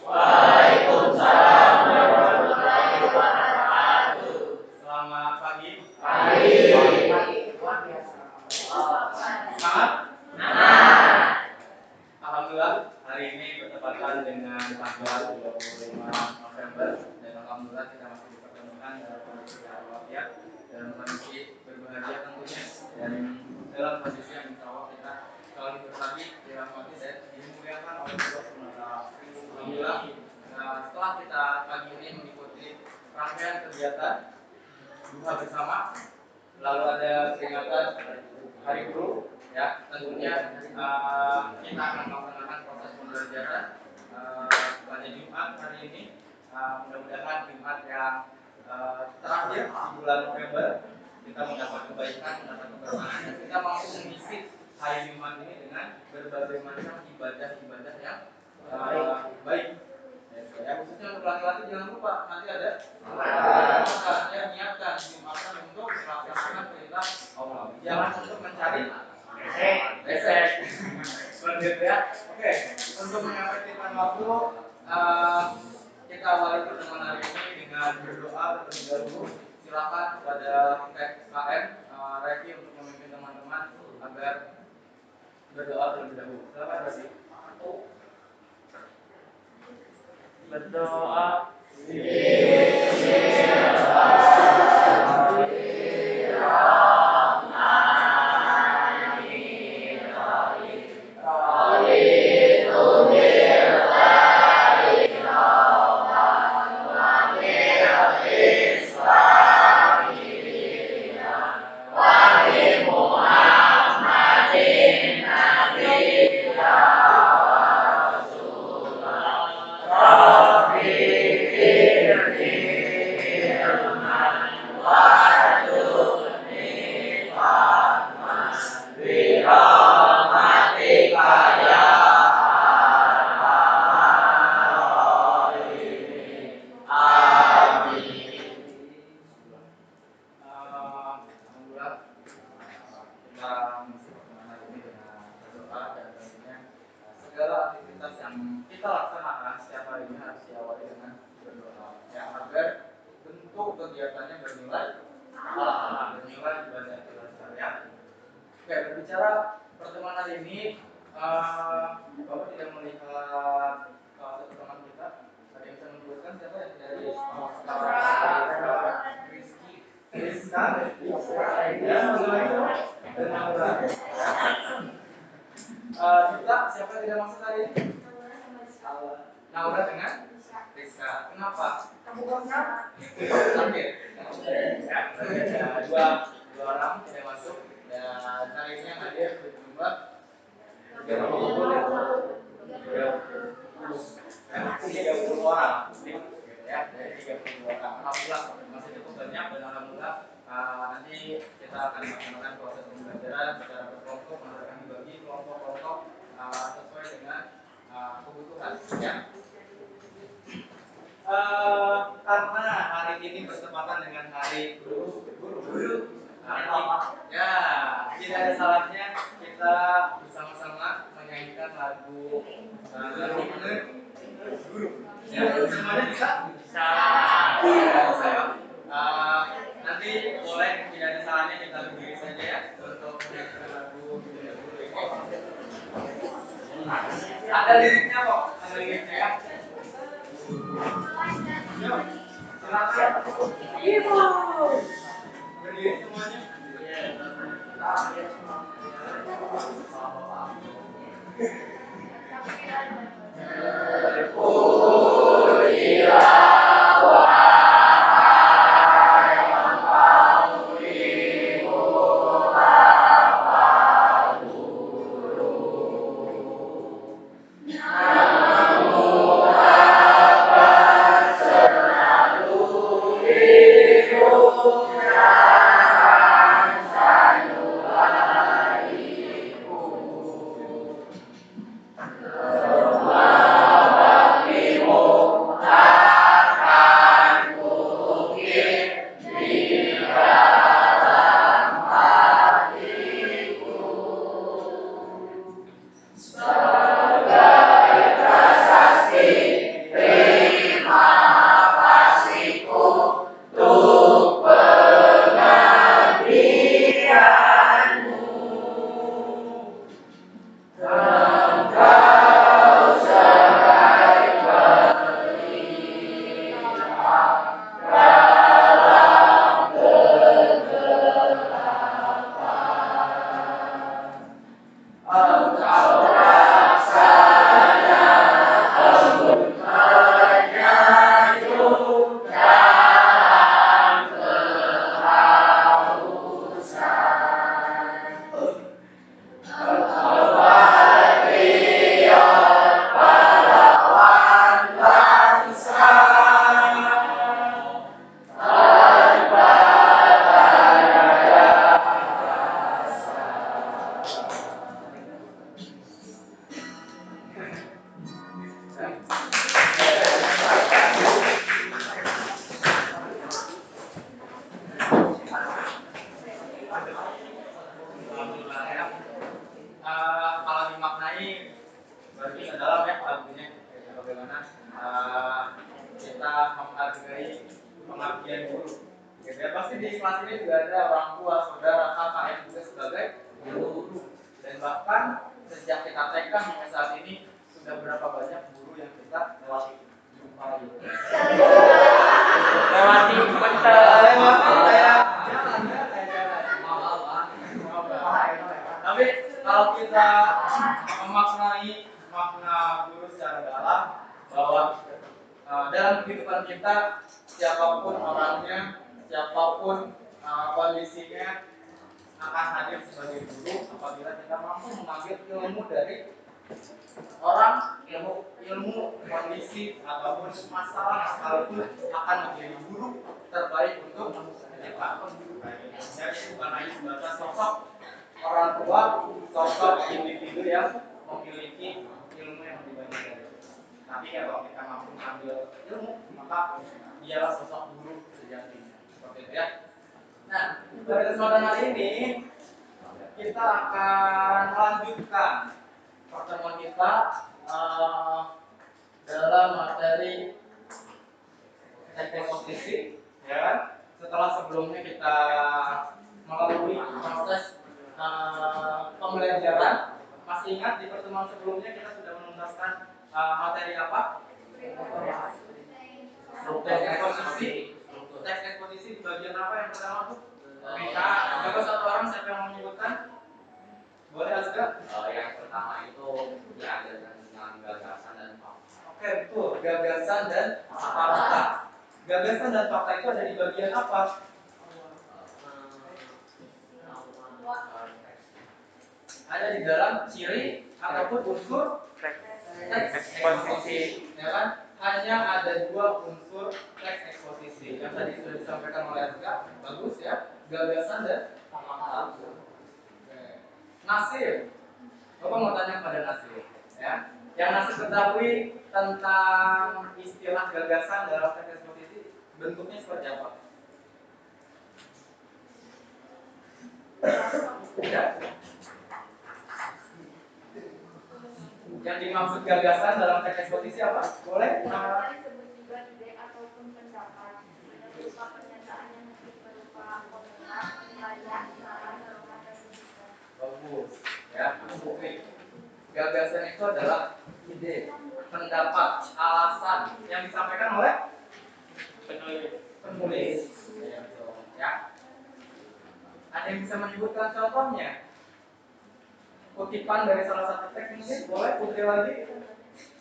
Waalaikumsalam warahmatullahi wabarakatuh. Selamat pagi. Pagi. Luar biasa. Semangat? Semangat. Alhamdulillah hari ini bertepatan dengan tanggal 25 November dan alhamdulillah kita masih dipertemukan dalam kondisi walafiat dalam kondisi berbahagia tentunya dan dalam kondisi yang insya Allah kita selalu berbagi dirahmati dan dimuliakan oleh Allah SWT. Alhamdulillah setelah kita pagi ini mengikuti rangkaian kegiatan duha bersama, lalu ada peringatan Hari Guru, ya tentunya kita akan melaksanakan proses pembelajaran pada Jumat hari ini. Mudah-mudahan Jumat yang terakhir di bulan November kita mendapat kebaikan, mendapat keberkahan dan kita mampu mengisi hari Jumat ini dengan berbagai macam ibadah-ibadah yang baik. Ya, khususnya untuk laki-laki jangan lupa nanti ada yang menyiapkan Jumatan untuk melaksanakan perintah Allah. Jangan untuk mencari besek. Seperti itu ya. Oke, untuk mengefektifkan waktu kita awali pertemuan hari ini dengan berdoa terlebih dahulu. Silakan kepada PKM Revi untuk memimpin teman-teman agar berdoa terlebih dahulu. Silakan Revi. Berdoa. Segala aktivitas yang kita laksanakan setiap hari ini harus diawali dengan berdoa, ya, agar bentuk kegiatannya bernilai bernilai ibadah kita, ya. Oke, berbicara pertemuan hari ini, Bapak tidak melihat salah satu teman kita. Ada yang bisa menyebutkan siapa yang dari Rizka, Duta, siapa yang tidak masuk hari ini? Naura dengan Rizka. Kenapa? Sakit. Ya, ada dua orang tidak masuk dan hari ini yang hadir berjumlah 30 orang, ya, dari 30 orang. Alhamdulillah masih cukup banyak dan alhamdulillah nanti kita akan melaksanakan proses pembelajaran secara berkelompok, akan dibagi kelompok-kelompok sesuai dengan kebutuhan, ya. Karena hari ini bertepatan dengan hari guru, ya tidak ada salahnya kita bersama-sama menyanyikan lagu himne guru. Ya, semuanya bisa? Bisa. Nanti boleh tidak ada salahnya kita berdiri saja ya untuk menyanyikan lagu himne guru ini. Ada liriknya kok, ada liriknya ya. Yuk, silakan. Ibu. Berdiri semuanya. kalau dimaknai berarti bisa dalam ya lagunya bagaimana kita menghargai pengabdian guru. Gitu ya, pasti di kelas ini juga ada orang tua, saudara, kakak yang juga sebagai guru. Dan bahkan sejak kita TK hingga saat ini sudah berapa banyak guru yang kita lewati. Lewati tapi kalau kita memaknai makna guru secara dalam bahwa dalam kehidupan kita siapapun orangnya, siapapun kondisinya akan hadir sebagai guru apabila kita mampu mengambil ilmu dari orang, ilmu kondisi ataupun masalah sekalipun akan menjadi guru terbaik untuk kita. Jadi bukan hanya sebatas sosok orang tua, sosok individu yang memiliki ilmu yang lebih banyak dari kita. Tapi kalau kita mampu mengambil ilmu, maka dialah sosok guru sejatinya. Seperti itu ya. Nah, pada kesempatan hari ini kita akan melanjutkan pertemuan kita dalam materi teknik posisi, ya kan? Setelah sebelumnya kita melalui proses pembelajaran, masih ingat di pertemuan sebelumnya kita sudah menuntaskan materi apa? Teks eksposisi. Teks eksposisi di bagian apa yang pertama tuh? Coba satu orang siapa yang mau menyebutkan? Boleh Azga? Yang pertama itu diambil dengan gagasan dan fakta. Oke, betul. Gagasan dan fakta. Gagasan dan fakta itu ada di bagian apa? Ada di dalam ciri ataupun unsur teks eksposisi, ya kan? Hanya ada dua unsur teks eksposisi yang tadi sudah disampaikan oleh Azga. Bagus ya. Gagasan dan fakta. Nasir, Bapak mau tanya pada Nasir, ya. Yang Nasir ketahui tentang istilah gagasan dalam teks eksposisi bentuknya seperti apa? Ya. Yang dimaksud gagasan dalam teks eksposisi apa? Boleh? Disebut juga ide ataupun pendapat, berupa pernyataan yang mungkin berupa komentar, penilaian, saran, dorongan, dan rujukan. Bagus, ya. Gagasan itu adalah ide, pendapat, alasan yang disampaikan oleh penulis. Ya. Ada yang bisa menyebutkan contohnya? Kutipan dari salah satu teks mungkin boleh Putri lagi.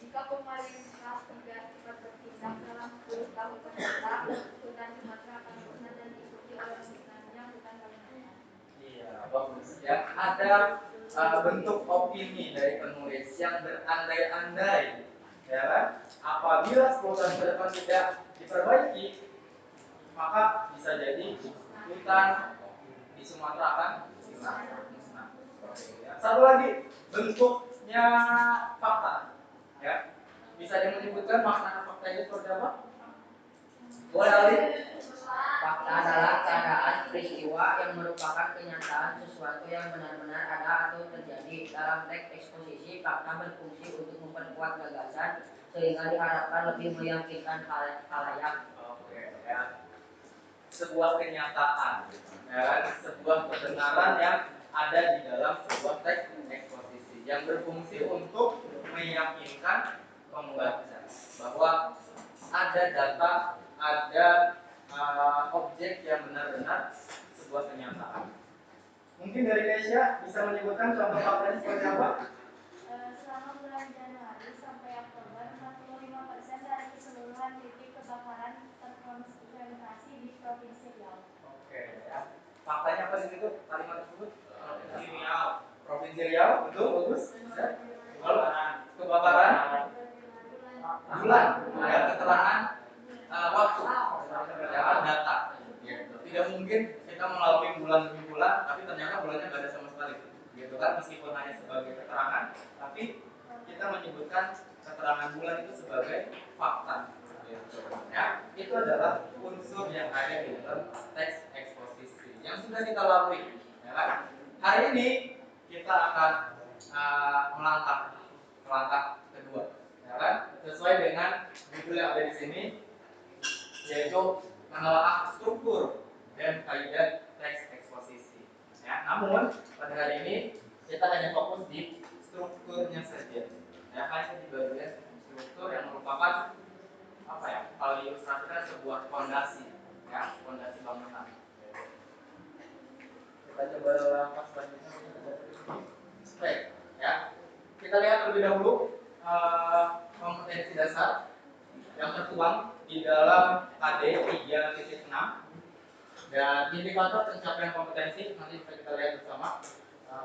Jika pemerintah tidak cepat bertindak dalam 10 tahun mendatang, hutan Sumatera akan musnah dan diikuti oleh musnahnya hutan Kalimantan. Iya, bagus. Ya, ada bentuk opini dari penulis yang berandai-andai, ya kan? Apabila 10 tahun ke depan tidak diperbaiki, maka bisa jadi hutan di Sumatera akan musnah. Satu lagi, bentuknya fakta. Ya, bisa dia menyebutkan makna fakta itu seperti apa? Boleh Ali? Fakta adalah keadaan peristiwa yang merupakan kenyataan sesuatu yang benar-benar ada atau terjadi. Dalam teks eksposisi, fakta berfungsi untuk memperkuat gagasan sehingga diharapkan lebih meyakinkan khalayak. Oke, ya. Sebuah kenyataan, ya, sebuah kebenaran yang ada di dalam sebuah teks eksposisi yang berfungsi untuk meyakinkan pembaca bahwa ada data, ada objek yang benar-benar sebuah kenyataan. Mungkin dari Keisha bisa menyebutkan contoh faktanya seperti apa? Selama bulan Januari sampai Oktober, 45% dari keseluruhan titik kebakaran terkonsentrasi di Provinsi Riau. Oke, ya. Faktanya apa di situ? Kalimat tersebut? Provinsi Riau. Provinsi Riau, betul, bagus. Ya. Lalu kebakaran bulan, ya, keterangan waktu, ya, data. Gitu. Tidak mungkin kita melalui bulan demi bulan, tapi ternyata bulannya nggak ada sama sekali. Gitu kan, meskipun hanya sebagai keterangan, tapi kita menyebutkan keterangan bulan itu sebagai fakta. Gitu. Ya, itu adalah unsur yang ada di dalam teks eksposisi yang sudah kita lalui. Ya kan? Hari ini kita akan melangkah kedua, ya kan? Sesuai dengan judul yang ada di sini, yaitu menelaah struktur dan kaidah teks eksposisi. Ya, namun pada hari ini kita hanya fokus di strukturnya saja. Ya, hanya di bagian struktur yang merupakan apa ya? Kalau diilustrasikan sebuah fondasi, ya, fondasi bangunan. Kita coba langkah selanjutnya. Baik, ya. Kita lihat terlebih dahulu kompetensi dasar yang tertuang di dalam KD 3.6 dan indikator pencapaian kompetensi nanti bisa kita lihat bersama.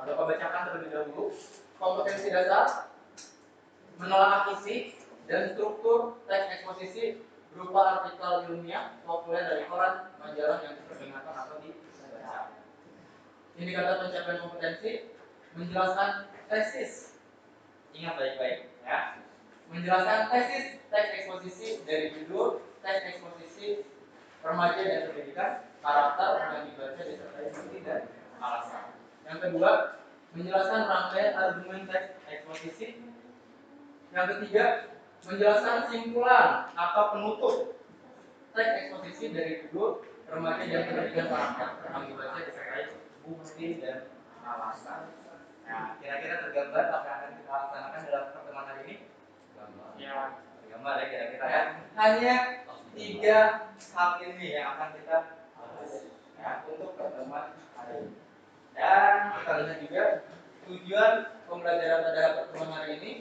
Bapak bacakan terlebih dahulu. Kompetensi dasar menelaah isi dan struktur teks eksposisi berupa artikel ilmiah populer dari koran, majalah yang diperdengarkan atau dibaca. Indikator pencapaian kompetensi menjelaskan tesis. Ingat baik-baik, ya. Menjelaskan tesis teks eksposisi dari judul, teks eksposisi remaja dan pendidikan, karakter yang dibaca disertai bukti dan alasan. Yang kedua, menjelaskan rangkaian argumen teks eksposisi. Yang ketiga, menjelaskan simpulan atau penutup teks eksposisi dari judul, remaja dan pendidikan, karakter yang dibaca disertai bukti dan alasan. Nah, kira-kira tergambar apa yang akan kita laksanakan dalam pertemuan hari ini? Ya, tergambar ya kira-kira ya. Hanya 3 hal ini yang akan kita bahas ya untuk pertemuan hari ini. Dan kita lihat juga tujuan pembelajaran pada pertemuan hari ini.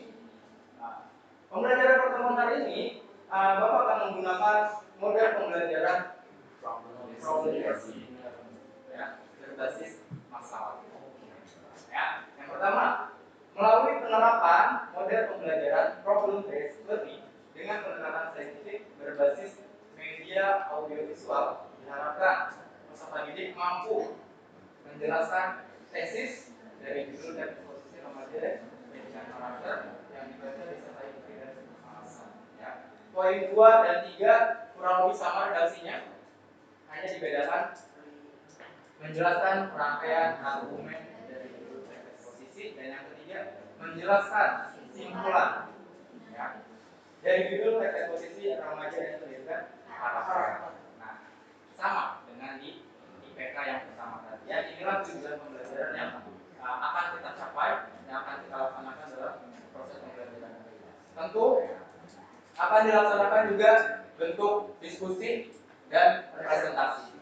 Nah, pembelajaran pertemuan hari ini, Bapak akan menggunakan model pembelajaran problem based, ya, berbasis masalah. Ya, yang pertama, melalui penerapan model pembelajaran problem based learning dengan pendekatan saintifik berbasis media audiovisual, diharapkan peserta didik mampu menjelaskan tesis dari judul dan posisi remaja dan pendidikan karakter yang dibaca disertai bukti dan alasan. Ya. Poin 2 dan 3 kurang lebih sama redaksinya, hanya dibedakan menjelaskan rangkaian argumen dari judul teks eksposisi, dan yang ketiga menjelaskan simpulan ya dari judul teks eksposisi remaja dan pendidikan karakter. Nah, sama dengan di IPK yang pertama tadi. Ya, inilah tujuan pembelajaran yang akan kita capai, yang akan kita laksanakan dalam proses pembelajaran hari ini. Tentu akan dilaksanakan juga bentuk diskusi dan presentasi.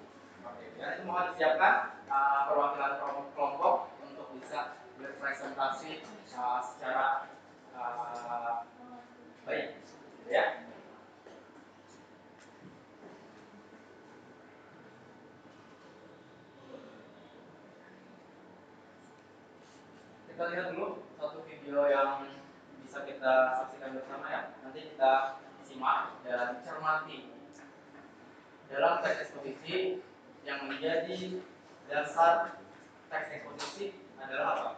Dan itu mohon disiapkan perwakilan kelompok untuk bisa berpresentasi secara baik, ya. Kita lihat dulu satu video yang bisa kita saksikan bersama ya. Nanti kita simak dan cermati dalam teks eksposisi yang menjadi dasar teks eksposisi adalah apa?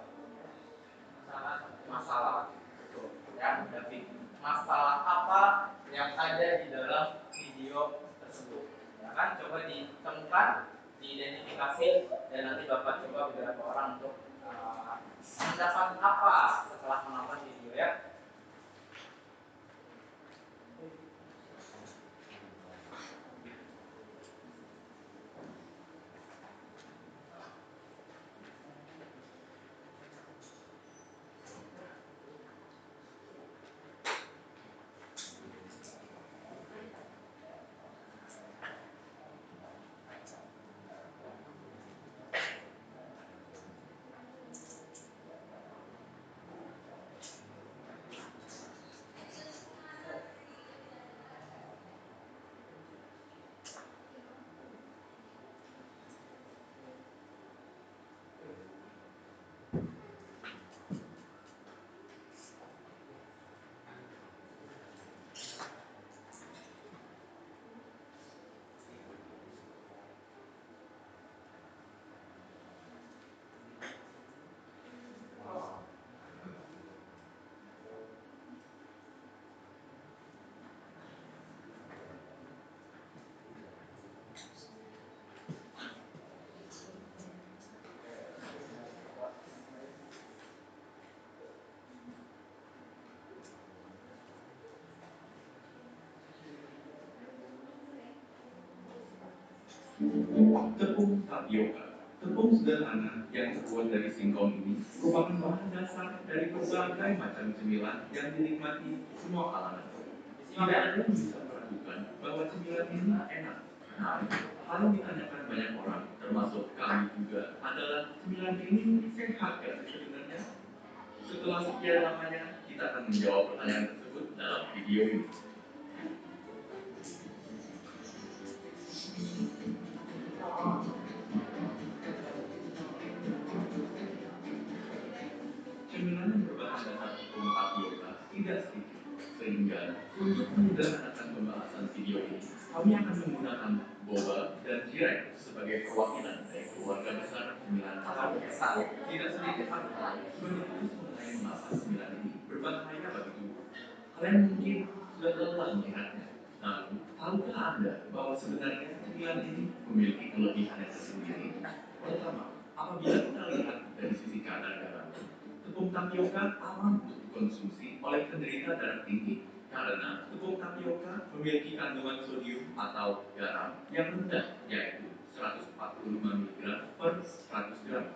Masalah. Betul. Ya, David. Masalah apa yang ada di dalam video tersebut? Ya kan, coba ditemukan, diidentifikasi, dan nanti Bapak coba beberapa orang untuk mendapat apa setelah menonton video ya. Tepung tapioka. Tepung sederhana yang terbuat dari singkong ini merupakan bahan dasar dari berbagai macam cemilan yang dinikmati semua kalangan. Tidak ada yang bisa meragukan bahwa cemilan ini enak. Namun, hal yang ditanyakan banyak orang, termasuk kami juga, adalah cemilan ini sehat gak sih sebenarnya? Setelah sekian lamanya, kita akan menjawab pertanyaan tersebut dalam video ini. Cemilan yang berbahan dasar tepung tapioka tidak sedikit, sehingga untuk menyederhanakan pembahasan video ini, kami akan menggunakan boba dan jireng sebagai perwakilan dari keluarga besar cemilan tapioka. Tidak sedikit orang sudah ditulis mengenai mengapa cemilan ini berbahaya bagi tubuh. Kalian mungkin sudah lelah melihatnya. Namun, tahukah Anda bahwa sebenarnya cemilan ini memiliki kelebihannya tersendiri? Pertama, apabila kita lihat dari sisi kadar garamnya, tepung tapioka aman untuk dikonsumsi oleh penderita darah tinggi karena tepung tapioka memiliki kandungan sodium atau garam yang rendah, yaitu 145 mg per 100 gram.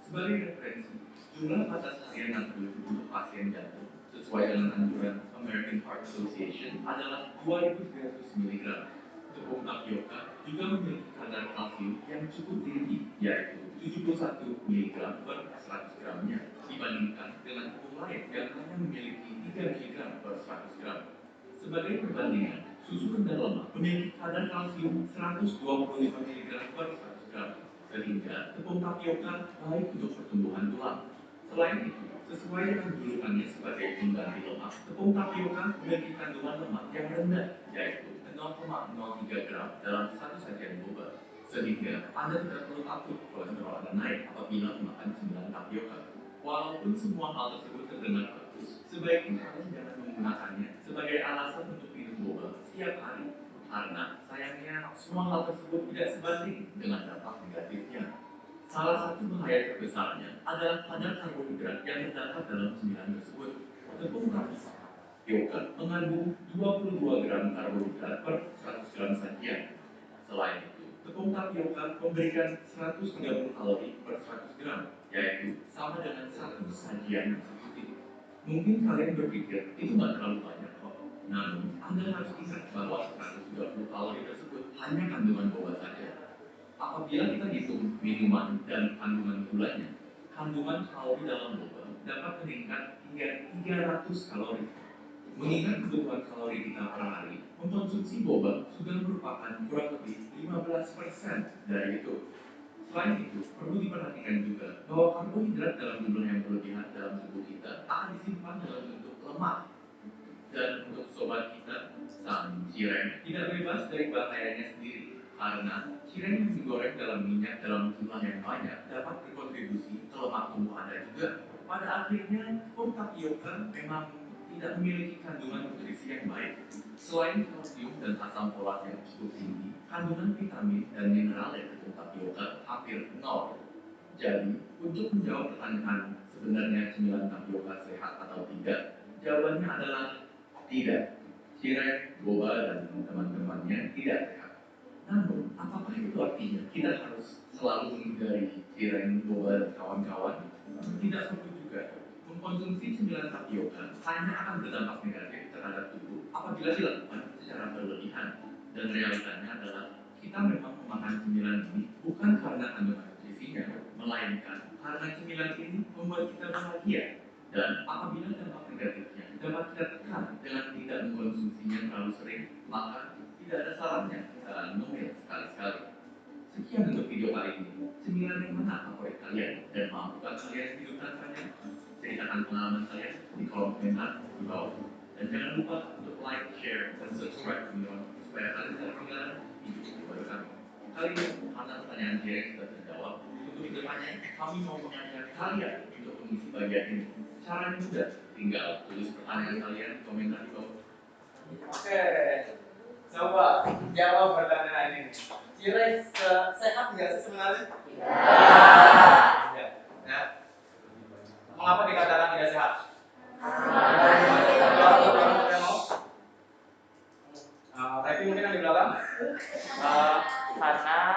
Sebagai referensi, jumlah batas harian natrium untuk pasien jantung sesuai dengan anjuran American Heart Association adalah 2.300 mg. Tepung tapioka juga memiliki kadar kalsium yang cukup tinggi, yaitu 71 mg per 100 gramnya, dibandingkan dengan tepung lain yang hanya memiliki 3 mg per 100 gram. Sebagai perbandingan, susu rendah lemak memiliki kadar kalsium 125 mg per 100 gram, sehingga tepung tapioka baik untuk pertumbuhan tulang. Selain itu, sesuai dengan julukannya sebagai pengganti lemak, tepung tapioka memiliki kandungan lemak yang rendah, yaitu 0,03 gram dalam satu sajian boba, sehingga Anda tidak perlu takut kolesterol Anda naik apabila memakan cemilan tapioka. Walaupun semua hal tersebut terdengar bagus, sebaiknya kalian jangan menggunakannya sebagai alasan untuk minum boba setiap hari, karena sayangnya semua hal tersebut tidak sebanding dengan dampak negatifnya. Salah satu bahaya terbesarnya adalah kadar karbohidrat yang terdapat dalam cemilan tersebut. Tepung tapioka mengandung 22 gram karbohidrat per 100 gram sajian. Selain itu, tepung tapioka memberikan 130 kalori per 100 gram, yaitu sama dengan satu sajian nasi putih. Mungkin kalian berpikir itu nggak terlalu banyak kok. Namun, Anda harus ingat bahwa 130 kalori tersebut hanya kandungan boba saja. Apabila kita hitung minuman dan kandungan gulanya, kandungan kalori dalam boba dapat meningkat hingga 300 kalori. Mengingat kebutuhan kalori kita per hari, mengkonsumsi boba sudah merupakan kurang lebih 15% dari itu. Selain itu, perlu diperhatikan juga bahwa karbohidrat dalam jumlah yang berlebihan dalam tubuh kita akan disimpan dalam bentuk lemak. Dan untuk sobat kita, sang cireng tidak bebas dari bahayanya sendiri, karena cireng yang digoreng dalam minyak dalam jumlah yang banyak dapat berkontribusi ke lemak tubuh Anda juga. Pada akhirnya, tepung tapioka memang tidak memiliki kandungan nutrisi yang baik. Selain kalsium dan asam folat yang cukup tinggi, kandungan vitamin dan mineral dari tepung tapioka hampir nol. Jadi, untuk menjawab pertanyaan sebenarnya cemilan tapioka sehat atau tidak, jawabannya adalah tidak. Cireng, boba, dan teman-temannya tidak sehat. Namun, apakah itu artinya kita harus selalu menghindari cireng, boba, dan kawan-kawan? Tidak perlu juga. Mengkonsumsi cemilan tapioka hanya akan berdampak negatif terhadap tubuh apabila dilakukan secara berlebihan. Dan realitanya adalah kita memang memakan cemilan ini bukan karena kandungan nutrisinya, melainkan karena cemilan ini membuat kita bahagia. Dan apabila dampak negatifnya dapat kita tekan dengan tidak mengkonsumsinya terlalu sering, maka tidak ada salahnya kita ngemil sekali-sekali. Sekian untuk video kali ini. Cemilan yang mana favorit kalian? Dan mampukah kalian hidup tanpanya? Ceritakan pengalaman kalian di kolom komentar di bawah. Dan jangan lupa untuk like, share, dan subscribe teman-teman supaya kalian tidak ketinggalan video baru kami. Kali ini, karena pertanyaan Jireng sudah terjawab, untuk kedepannya kami mau mengajak kalian untuk mengisi bagian ini. Caranya mudah, tinggal tulis pertanyaan kalian di komentar di bawah. Oke, coba jawab pertanyaan ini. Cireng sehat nggak sih sebenarnya? Tidak. Ya. Mengapa dikatakan tidak sehat? Ada yang mau? Revi mungkin yang di belakang? Karena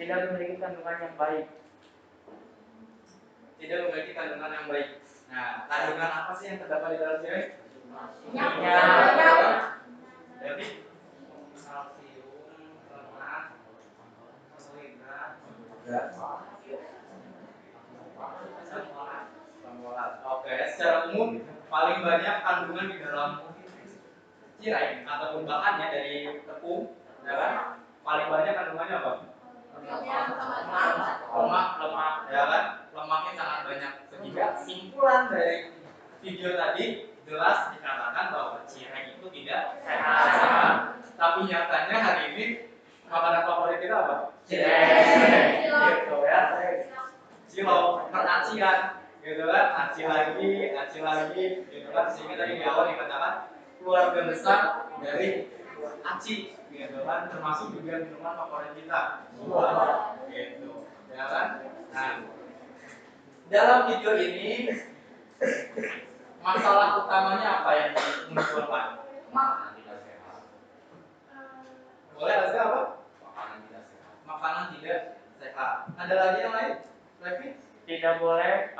tidak memiliki kandungan yang baik. Tidak memiliki kandungan yang baik. Nah, kandungan apa sih yang terdapat di dalam cireng? Minyak. Jadi kalsium, lemak, karbohidrat, asam folat. Oke, secara umum paling banyak kandungan di dalam cireng ataupun bahannya dari tepung, ya kan? Paling banyak kandungannya apa? Lemak, ya kan? Lemaknya sangat banyak. Sehingga simpulan dari video tadi jelas dikatakan bahwa cireng itu tidak sehat. Tapi nyatanya hari ini makanan favorit kita apa? Cireng. Gitu ya. Cilok, peracian, gitu kan? Aci lagi, gitu kan? Sehingga tadi di awal dikatakan keluarga besar dari aci, gitu kan? Termasuk juga minuman favorit kita, buah, gitu, ya kan? Nah, dalam video ini masalah utamanya apa yang dimunculkan? makanan tidak sehat, Boleh ada apa? makanan tidak sehat. Makanan tidak sehat. Ada lagi yang lain? Levi? Tidak boleh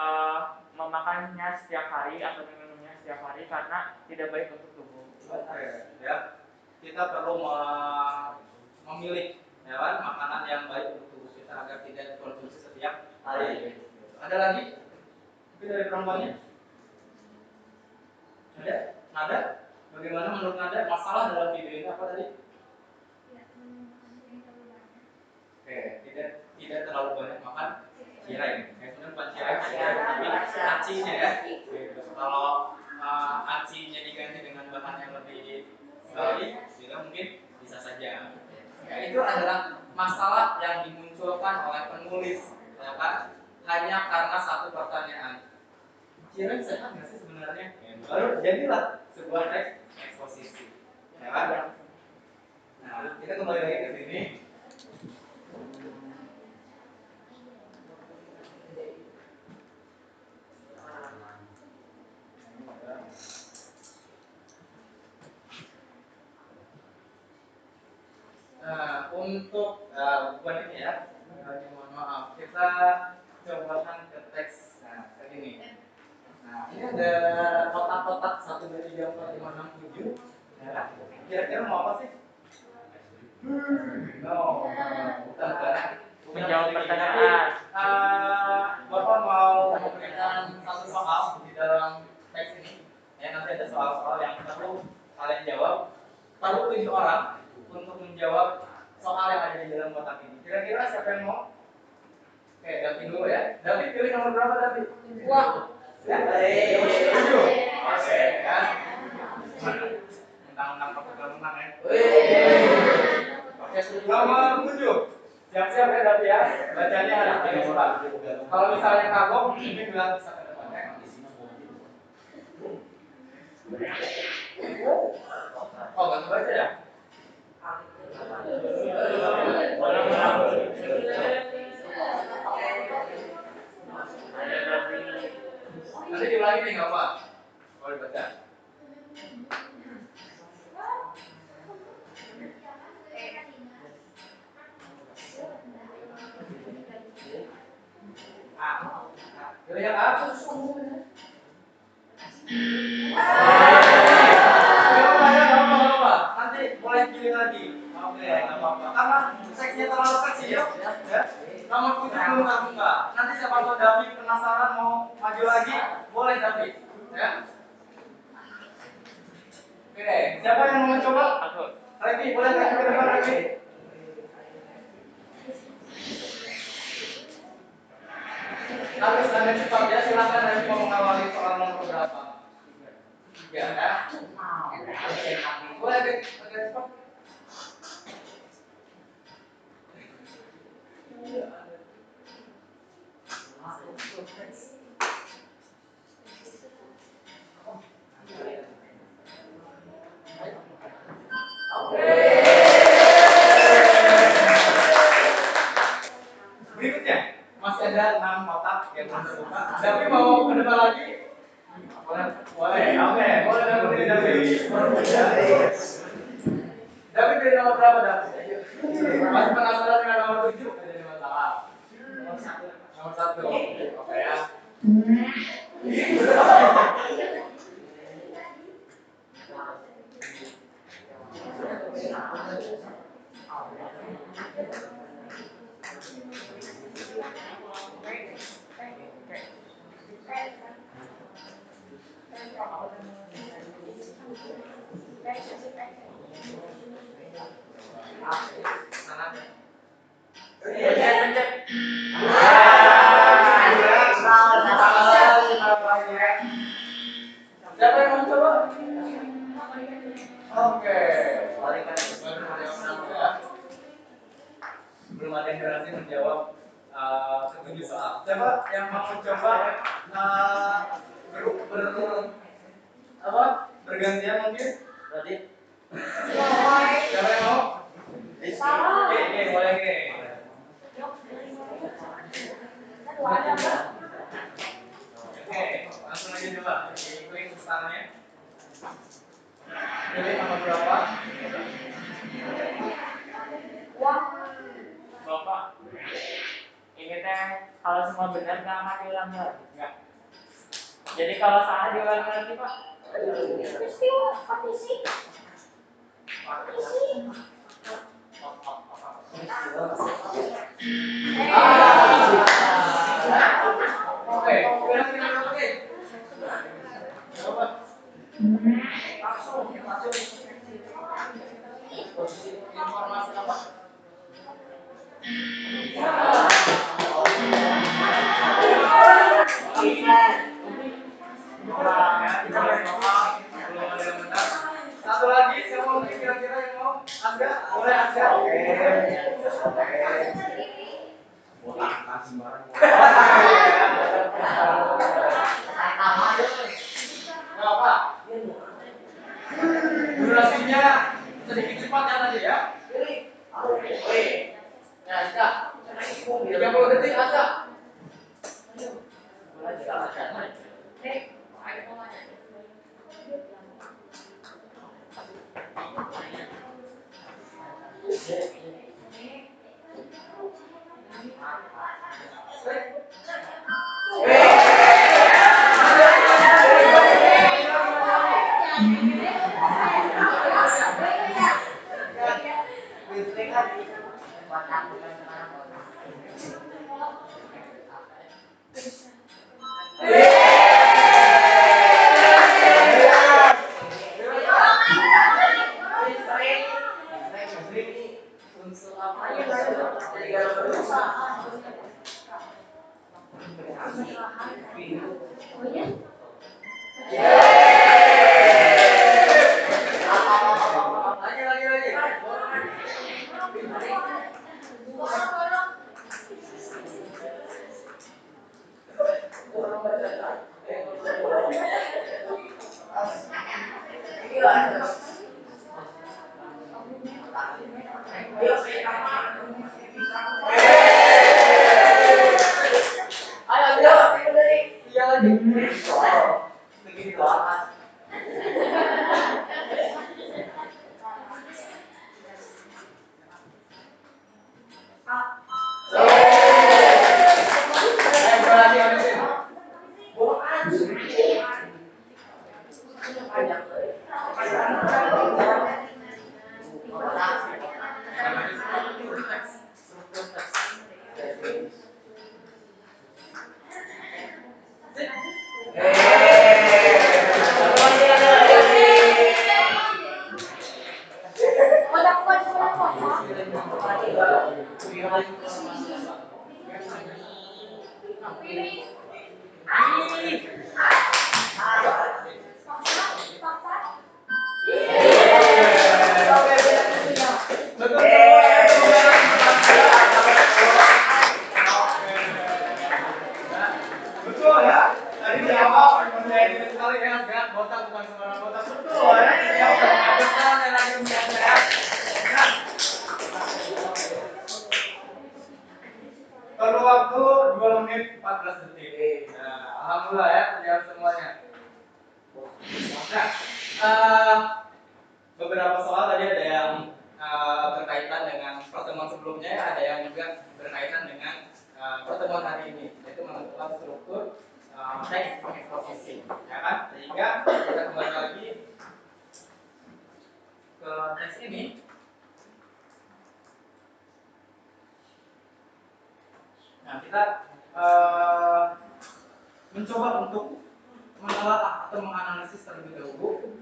memakannya setiap hari atau meminumnya setiap hari karena tidak baik untuk tubuh. Oke, ya. Kita perlu memilih, ya kan, makanan yang baik untuk tubuh kita agar tidak dikonsumsi setiap hari. Ada lagi? Mungkin dari perempuannya? Ada? Nada? Bagaimana menurut Nada masalah dalam video ini apa tadi? Oke, tidak terlalu banyak makan cireng. Sebenarnya bukan cireng, tapi acinya ya. Gitu. Kalau acinya diganti dengan bahan yang lebih baik, juga mungkin bisa saja. Ya, itu adalah masalah yang dimunculkan oleh penulis, ya kan? Hanya karena satu pertanyaan. Cireng sehat nggak sih sebenarnya? Lalu jadilah sebuah teks eksposisi, ya kan? Nah, kita kembali lagi ke sini. Nah, untuk bukan ini ya, mohon maaf, kita cobakan ke teks. Nah, kayak gini. Nah, ini ada kotak-kotak 1, 2, 3, 4, 5, 6, 7. Ya. Kira-kira mau apa sih? No, bukan. Menjawab pertanyaan. Bapak mau memberikan satu soal di dalam teks ini. Ya, nanti ada soal-soal yang perlu kalian jawab. Perlu 7 orang untuk menjawab soal yang ada di dalam kotak ini. Kira-kira siapa yang mau? Oke, David dulu ya. David pilih nomor berapa, David? Wah. Ya, 7. Oke, ya. Mentang-mentang Portugal menang ya. Oke, nomor 7. Siap-siap ya, David ya. Bacanya harus dengan cepat. Kalau misalnya kagok, mungkin bilang bisa ke depan ya. Oh, nggak kebaca ya? Nanti diulangi nih, nggak apa? Boleh baca. Pilih yang A. Nanti boleh pilih lagi. Oke, nggak apa-apa. Karena seksnya terlalu kecil, ya. Nomor 7 belum terbuka. Nanti siapa tahu David penasaran mau maju lagi, boleh David, ya. Oke, siapa yang mau mencoba? Aku. Revi, boleh maju ke depan Revi. Harus ada cepat ya, silakan Revi mau mengawali soal nomor berapa? 3 ya. Boleh agak cepat. Berikutnya masih ada 6 kotak yang belum terbuka. Tapi mau ke depan lagi? Boleh. Oke, boleh David. David dari nomor berapa, David? Masih penasaran dengan nomor 7? Nomor 1. Oke ya. Siapa yang mau coba? Oke, baru menjawab ya. Belum ada yang berhasil menjawab ketujuh soal. Siapa yang mau coba bergantian mungkin? Berarti? Siapa yang mau? Oke, boleh nih. Oke, langsung aja coba. Klik startnya. Pilih nomor berapa? Bapak, ini teh kalau semua benar nggak akan dilanggar, nggak. Jadi kalau salah diulang lagi Pak. Oke, kira-kira berapa nih? Coba. Langsung. Informasi apa? Belum ada yang benar. Satu lagi, siapa mungkin kira-kira yang mau? Anda, boleh Anda. Oke. Berapa? Durasinya sedikit cepat ya tadi ya. Ya, sudah. 30 detik aja. Betul ya. Tadi di awal percaya diri sekali ya, lihat botak bukan sembarang botak. Betul ya. Yang besar dan lagi sehat. Perlu waktu 2 menit 14 detik. Nah, alhamdulillah ya terjawab semuanya. Nah, beberapa soal tadi ada yang berkaitan dengan pertemuan sebelumnya, ada yang juga berkaitan dengan pertemuan hari ini, yaitu menentukan struktur teks eksposisi, ya kan? Sehingga kita kembali lagi ke teks ini. Nah, kita mencoba untuk menelaah atau menganalisis terlebih dahulu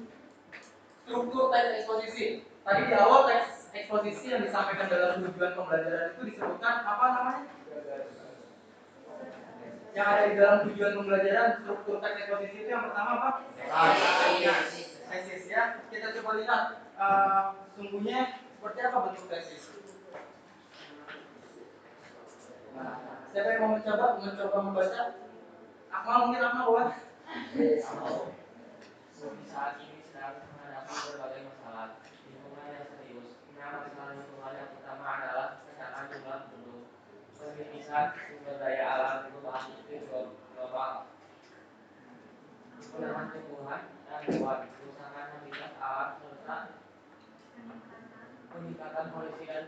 struktur teks eksposisi. Tadi di awal teks eksposisi yang disampaikan dalam tujuan pembelajaran itu disebutkan apa namanya? Yang ada di dalam tujuan pembelajaran struktur teks eksposisi itu yang pertama apa? Tesis ya. Kita coba lihat sungguhnya seperti apa bentuk tesis. Siapa yang mau mencoba membaca? Akmal mungkin Akmal boleh. Saat ini sedang menghadapi berbagai masalah lingkungan yang serius. Masalah lingkungan yang utama adalah kenaikan jumlah penduduk, penirisan sumber daya alam, perubahan iklim global, perubahan tumbuhan dan hewan, kerusakan habitat alam serta peningkatan polusi dan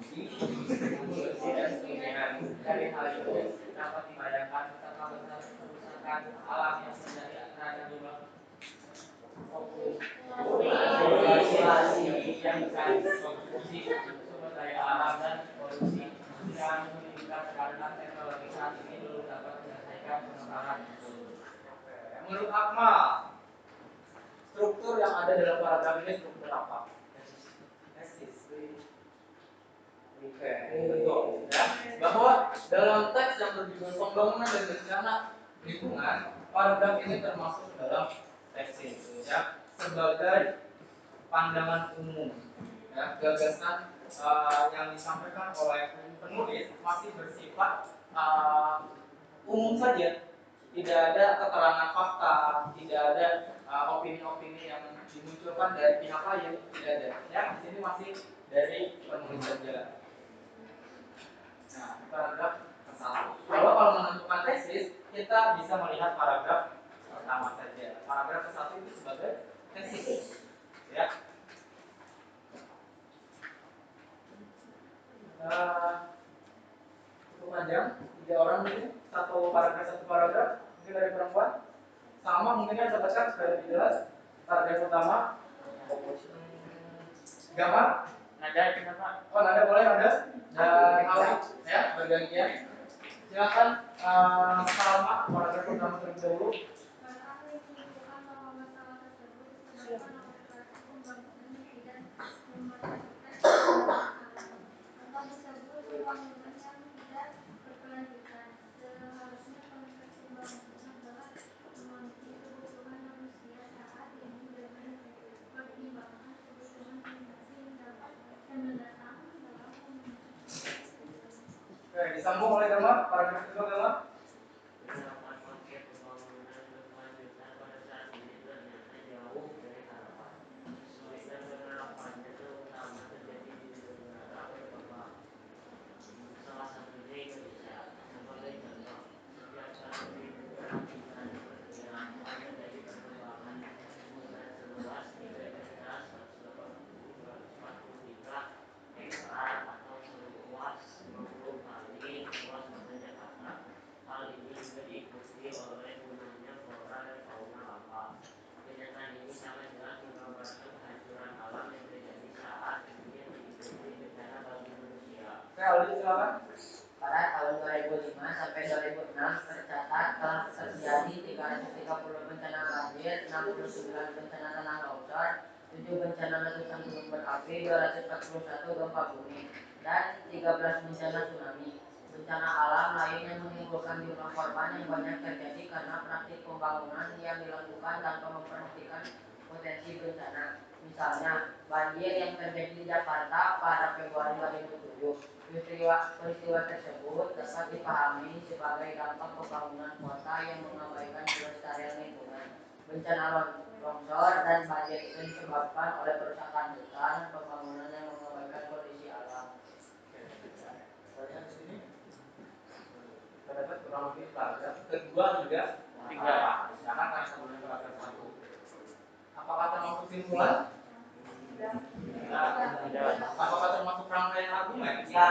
kemiskinan. Dari hal itu dapat dibayangkan betapa besar kerusakan alam yang terjadi terhadap jumlah populasi yang konsumsi sumber daya alam dan polusi yang meningkat karena teknologi saat ini belum dapat menyelesaikan pengembangan tersebut. Menurut Akmal, struktur yang ada dalam paragraf ini struktur apa? Tesis. Oke, betul. Ya, bahwa dalam teks yang berjudul pembangunan dan bencana lingkungan, paragraf ini termasuk dalam tesis, ya, sebagai pandangan umum, ya, gagasan yang disampaikan oleh penulis masih bersifat umum saja, tidak ada keterangan fakta, tidak ada opini-opini yang dimunculkan dari pihak lain, tidak ada. Ya, di sini masih dari penulis saja. Nah, paragraf ke-1. Kalau menentukan tesis, kita bisa melihat paragraf pertama saja. Paragraf ke-1 itu sebagai tesis. Ya. Cukup panjang, 3 orang ini, satu paragraf, mungkin dari perempuan. Sama mungkin dapatkan supaya lebih jelas. Paragraf pertama, gambar. Nada kenapa? Oh, nada boleh ada. Dan Alif, ya, bergantian. Silakan Salma, paragraf pertama terlebih dahulu. Para ahli menyimpulkan bahwa masalah tersebut disebabkan oleh operasi pembangunan yang tidak memperhatikan alam atau disebut pembangunan yang tidak berkelanjutan. Seharusnya konteks pembangunan adalah memenuhi kebutuhan manusia saat ini dengan mempertimbangkan kebutuhan generasi mendatang dalam memenuhi konteks pembangunan. Oke, disambung oleh gambar, paragraf kedua gambar. Penerapan konsep pembangunan berkelanjutan pada saat ini ternyata jauh dari harapan. Sulitnya penerapannya terutama terjadi di negara berkembang, salah satunya Indonesia. Sebagai contoh, setiap kali diperhatikan perkiraan akan terjadi perkembangan hutan seluas 3.143 hektar atau seluas 50 kali luas kota Jakarta. Hal ini juga diikuti oleh punahnya flora dan fauna langka. Kenyataan ini sangat jelas menggambarkan kehancuran alam yang terjadi saat ini yang diikuti bencana bagi manusia. Oke, Aldi silakan. Pada tahun 2005 sampai 2006 tercatat telah terjadi 330 bencana banjir, 69 bencana tanah longsor, 7 bencana letusan gunung berapi, 241 gempa bumi, dan 13 bencana tsunami. Bencana alam lain yang menimbulkan jumlah korban yang banyak terjadi karena praktik pembangunan yang dilakukan tanpa memperhatikan potensi bencana. Misalnya, banjir yang terjadi di Jakarta pada Februari 2007. Peristiwa tersebut dapat dipahami sebagai dampak pembangunan kota yang mengabaikan kelestarian lingkungan. Bencana longsor dan banjir itu disebabkan oleh kerusakan hutan, pembangunan yang mengabaikan kondisi alam. Pertanyaan di sini. Kita dapat kurang lebih paragraf kedua hingga tiga. Jangan hanya sampai paragraf 1. Apakah termasuk simpulan? Apakah termasuk rangkaian argumen? Ya.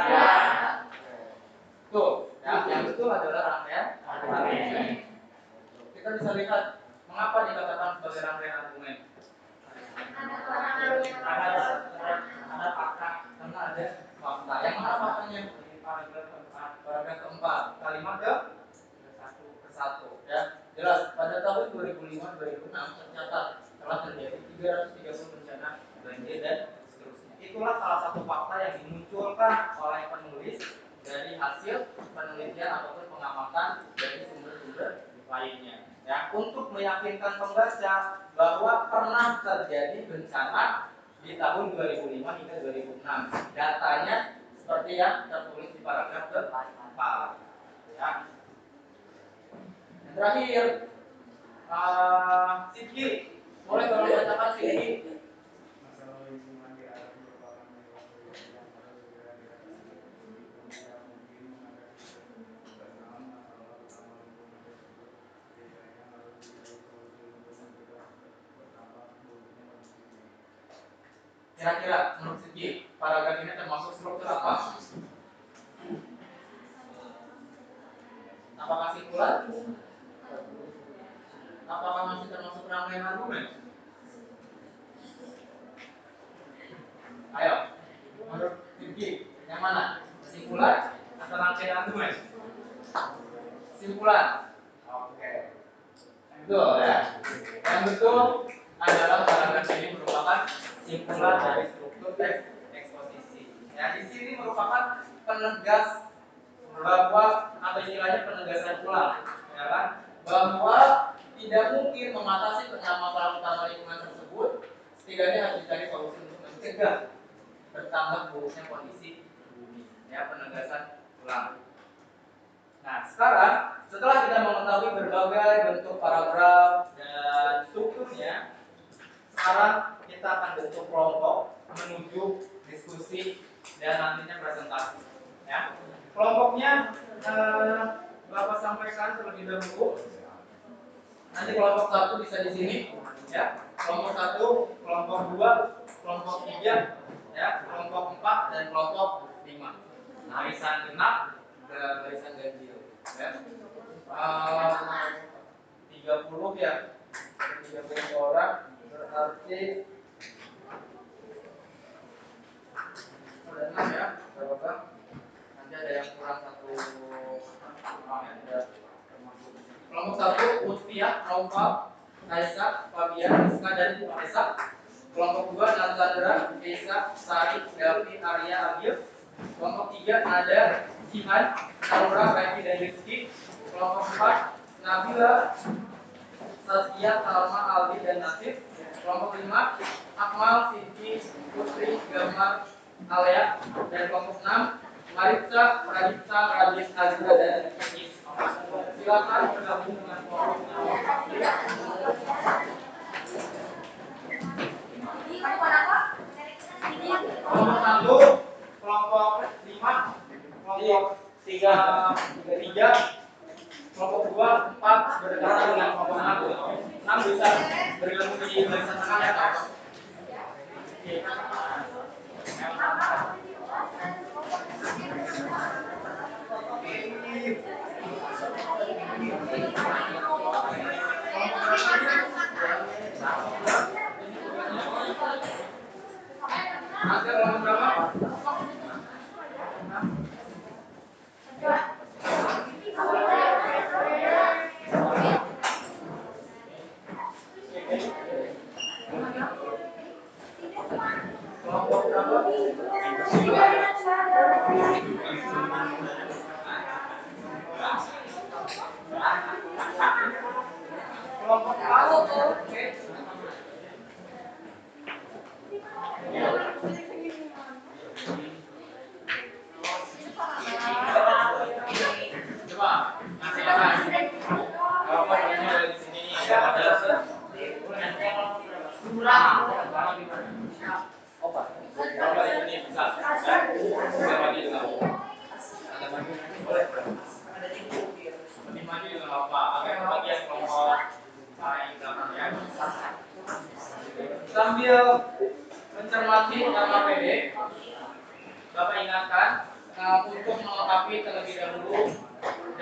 Tuh, ya. Ya, yang betul adalah rangkaian argumen. Kita bisa lihat mengapa dikatakan sebagai rangkaian argumen. Ada fakta, karena ada fakta. Yang mana faktanya? Paragraf keempat, kalimat ke satu. Ya, jelas. Pada tahun 2005-2006 tercatat telah terjadi 330 bencana banjir dan seterusnya. Itulah salah satu fakta yang dimunculkan oleh penulis dari hasil penelitian ataupun pengamatan dari sumber-sumber lainnya. Ya, untuk meyakinkan pembaca bahwa pernah terjadi bencana di tahun 2005 hingga 2006. Datanya seperti yang tertulis di paragraf keempat. Ya. Yang terakhir, Sidki, boleh tolong bacakan Sidki. Masalah lingkungan di alam merupakan penyebab terjadi yang harus segera diatasi. Meskipun tidak mungkin mengatasi keenam masalah utama lingkungan tersebut, setidaknya harus dicari solusi untuk mencegah bertambah buruknya kondisi ini. Kira-kira menurut Sidki, paragraf ini termasuk struktur apa? Apakah simpulan? Apakah masih termasuk rangkaian argumen? Ayo, menurut Sidki, yang mana? Simpulan atau rangkaian argumen? Simpulan. Oke. Betul ya. Yang betul adalah paragraf ini merupakan simpulan dari struktur teks eksposisi. Ya, di sini merupakan penegas bahwa atau istilahnya penegasan ulang, ya kan? Bahwa tidak mungkin mengatasi masalah utama lingkungan tersebut, setidaknya harus dicari solusi untuk mencegah bertambah buruknya kondisi bumi. Ya, penegasan ulang. Nah, sekarang setelah kita mengetahui berbagai bentuk paragraf dan strukturnya, sekarang kita akan bentuk kelompok menuju diskusi dan nantinya presentasi. Ya, kelompoknya Bapak sampaikan terlebih dahulu. Nanti kelompok 1 bisa di sini, ya. Kelompok 1, kelompok 2, kelompok 3, ya, kelompok 4 dan kelompok 5. Barisan genap dan barisan ganjil, ya. 30 ya. 30 orang berarti ada 6 ya, berapa? Nanti ada yang kurang 1 orang ya. Kelompok 1 Utfiah, Naufal, Aisyah, Fabian, Rizka dan Esa. Kelompok 2 Nazandra, Esa, Sari, Delvi, Arya, Agil. Kelompok 3 Nada, Jihan, Naura, Raifi dan Rizky. Kelompok 4 Nabila, Saskia, Salma, Aldi dan Nasif. Kelompok 5 Akmal, Siti, Putri, Gamar, Alea. Dan kelompok 6 Marissa, Raditya, Radit, Azra dan Kikis. Silakan bergabung dengan kelompok. Kelompok 1, kelompok 5, kelompok 3, kelompok 2, 4 berdekatan dengan kelompok 6. 6 bisa bergabung di barisan tengah ya, Pak. Ada kelompok berapa? Kelompok berapa?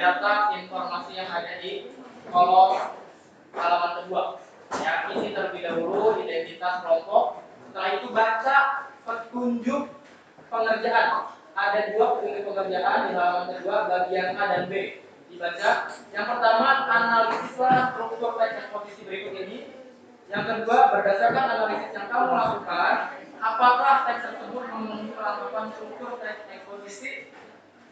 data informasi yang ada di kolom halaman kedua. Ya, isi terlebih dahulu identitas kelompok. Setelah itu baca petunjuk pengerjaan. Ada 2 petunjuk pengerjaan di halaman kedua bagian A dan B. Dibaca. Yang pertama, analisislah struktur teks eksposisi berikut ini. Yang kedua, berdasarkan analisis yang kamu lakukan, apakah teks tersebut memenuhi kelengkapan struktur teks eksposisi?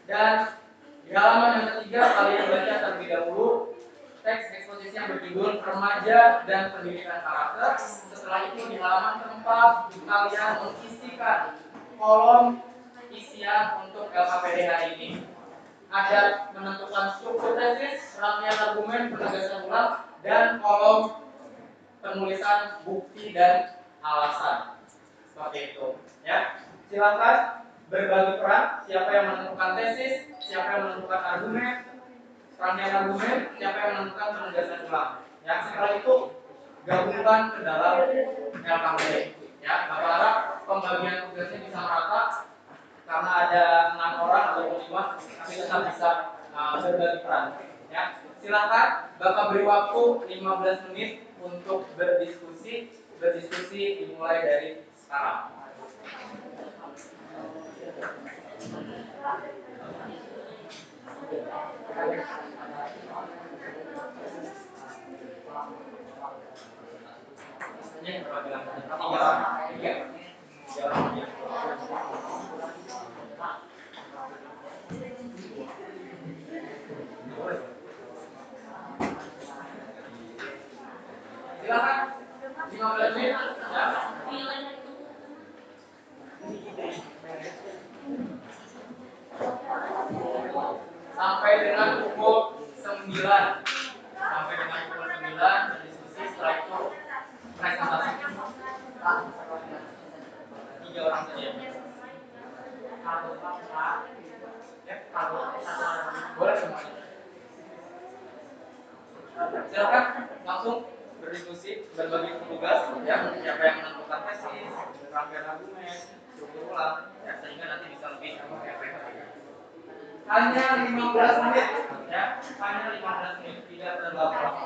Dan di halaman yang ketiga, kalian baca terlebih dahulu teks eksposisi yang berjudul Remaja dan Pendidikan Karakter. Setelah itu di halaman keempat, kalian mengisikan kolom isian untuk LKPD hari ini. Ada menentukan struktur tesis, rangkaian argumen, penegasan ulang, dan kolom penulisan bukti dan alasan. Seperti itu, ya. Silakan berbagi peran. Siapa yang menentukan tesis, siapa yang menentukan argumen, rangkaian argumen, siapa yang menentukan penegasan ulang. Ya, setelah itu gabungkan ke dalam LKPD. Ya, Bapak harap pembagian tugasnya bisa merata karena ada 6 orang atau 5, tapi tetap bisa berbagi peran. Ya, silakan Bapak beri waktu 15 menit untuk berdiskusi. Berdiskusi dimulai dari sekarang. Ini berapa bilang? 3 orang. 3 orang. Silakan 15 menit ya. Sampai dengan pukul 9. Sampai dengan pukul 9 berdiskusi, setelah itu presentasi. 3 orang saja. Ya, boleh semuanya. Silakan langsung berdiskusi, berbagi tugas ya, siapa yang menentukan tesis, rangkaian argumen, struktur ulang ya, sehingga nanti bisa lebih efektif. Hanya 15 menit ya, hanya 15 menit, tidak terlalu lama.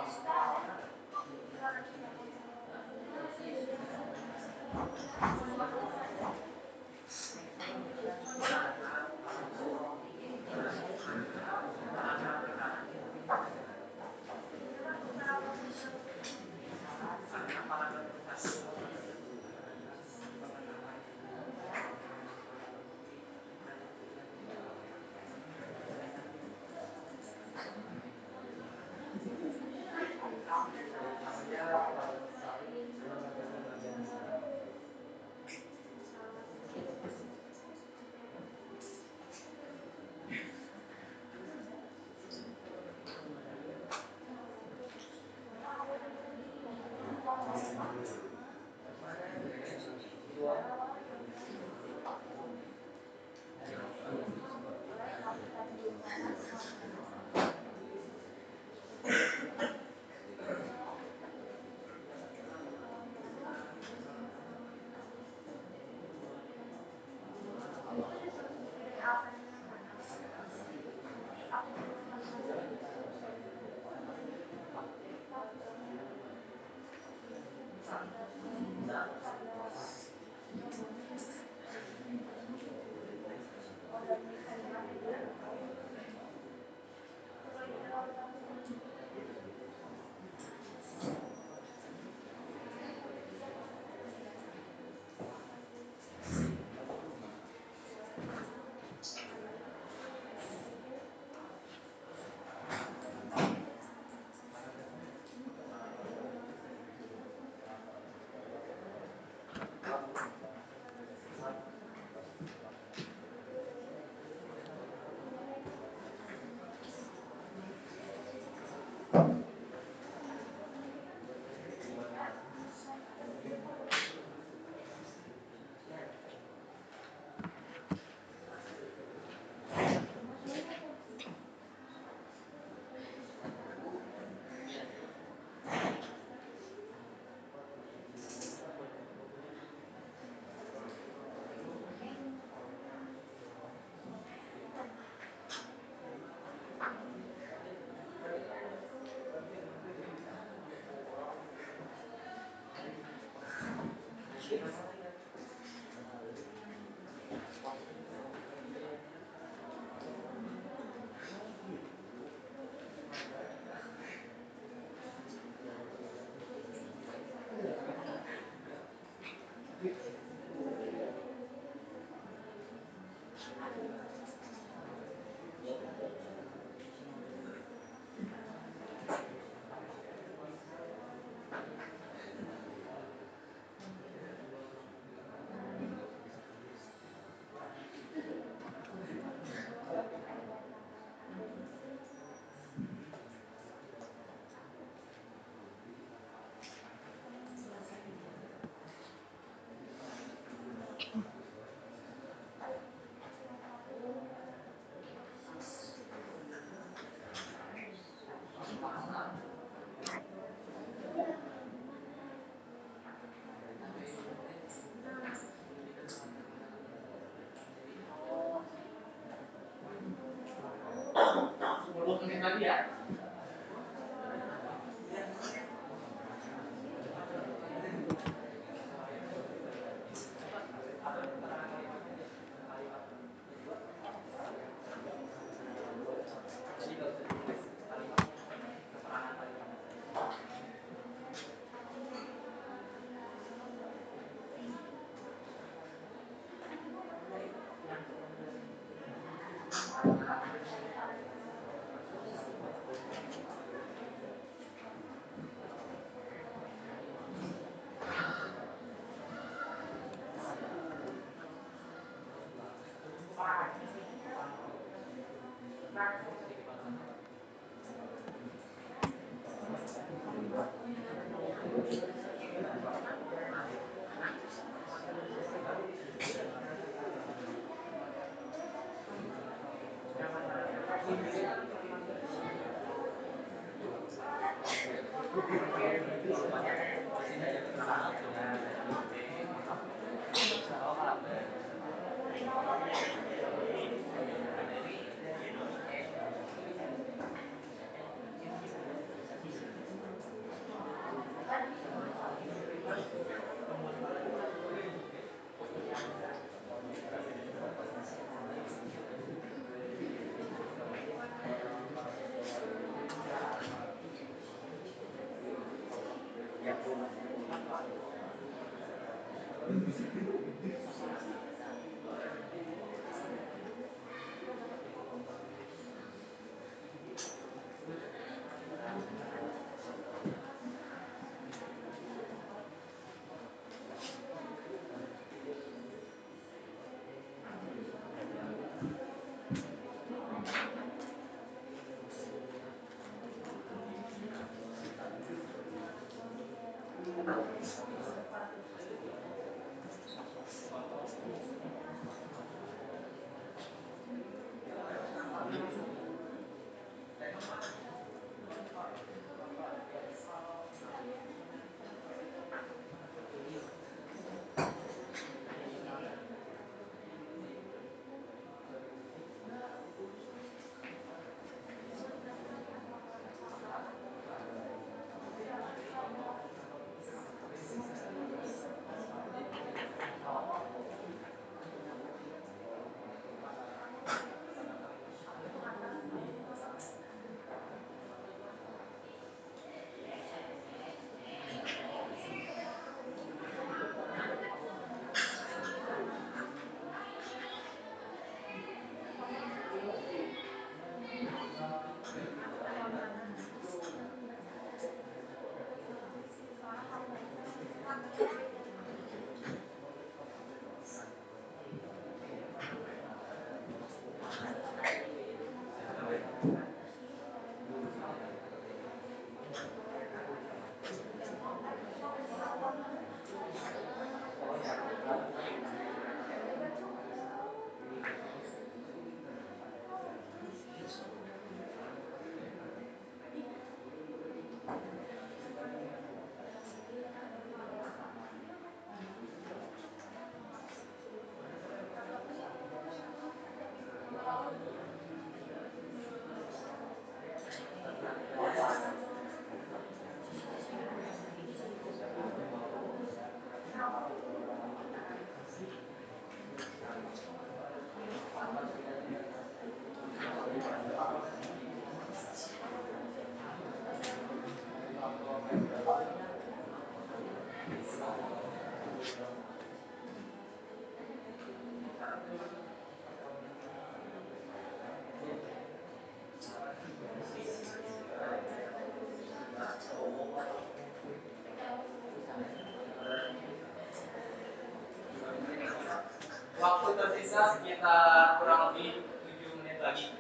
Waktu tersisa sekitar kurang lebih 7 menit lagi.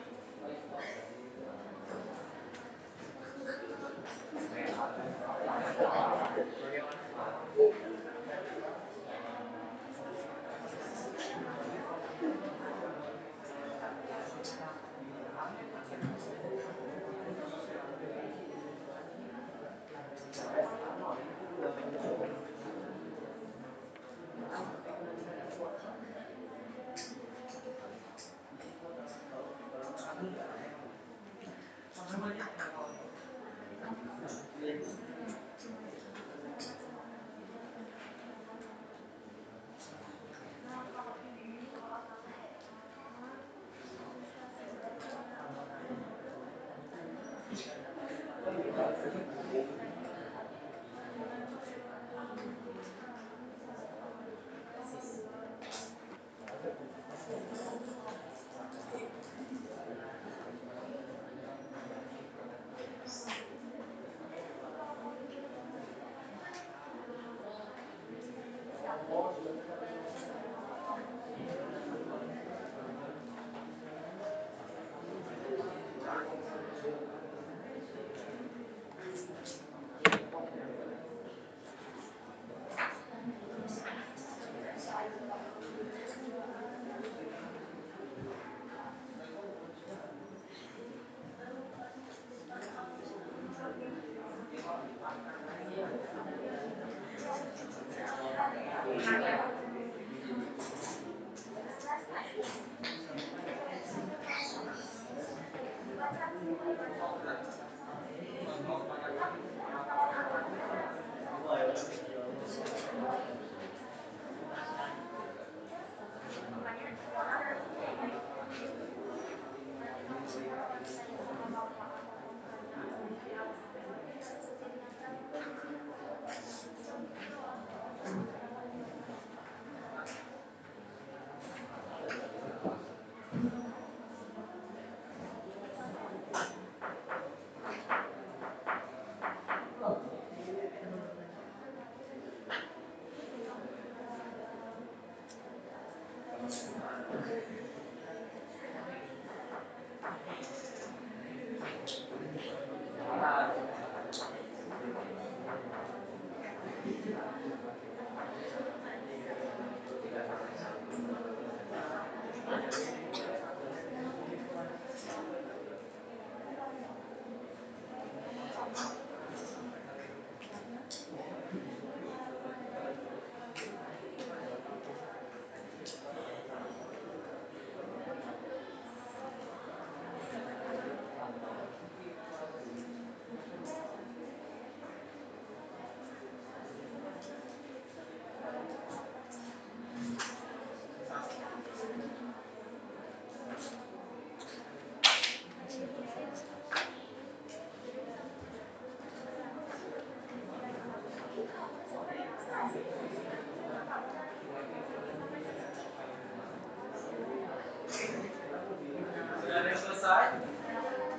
Sudah ada yang selesai?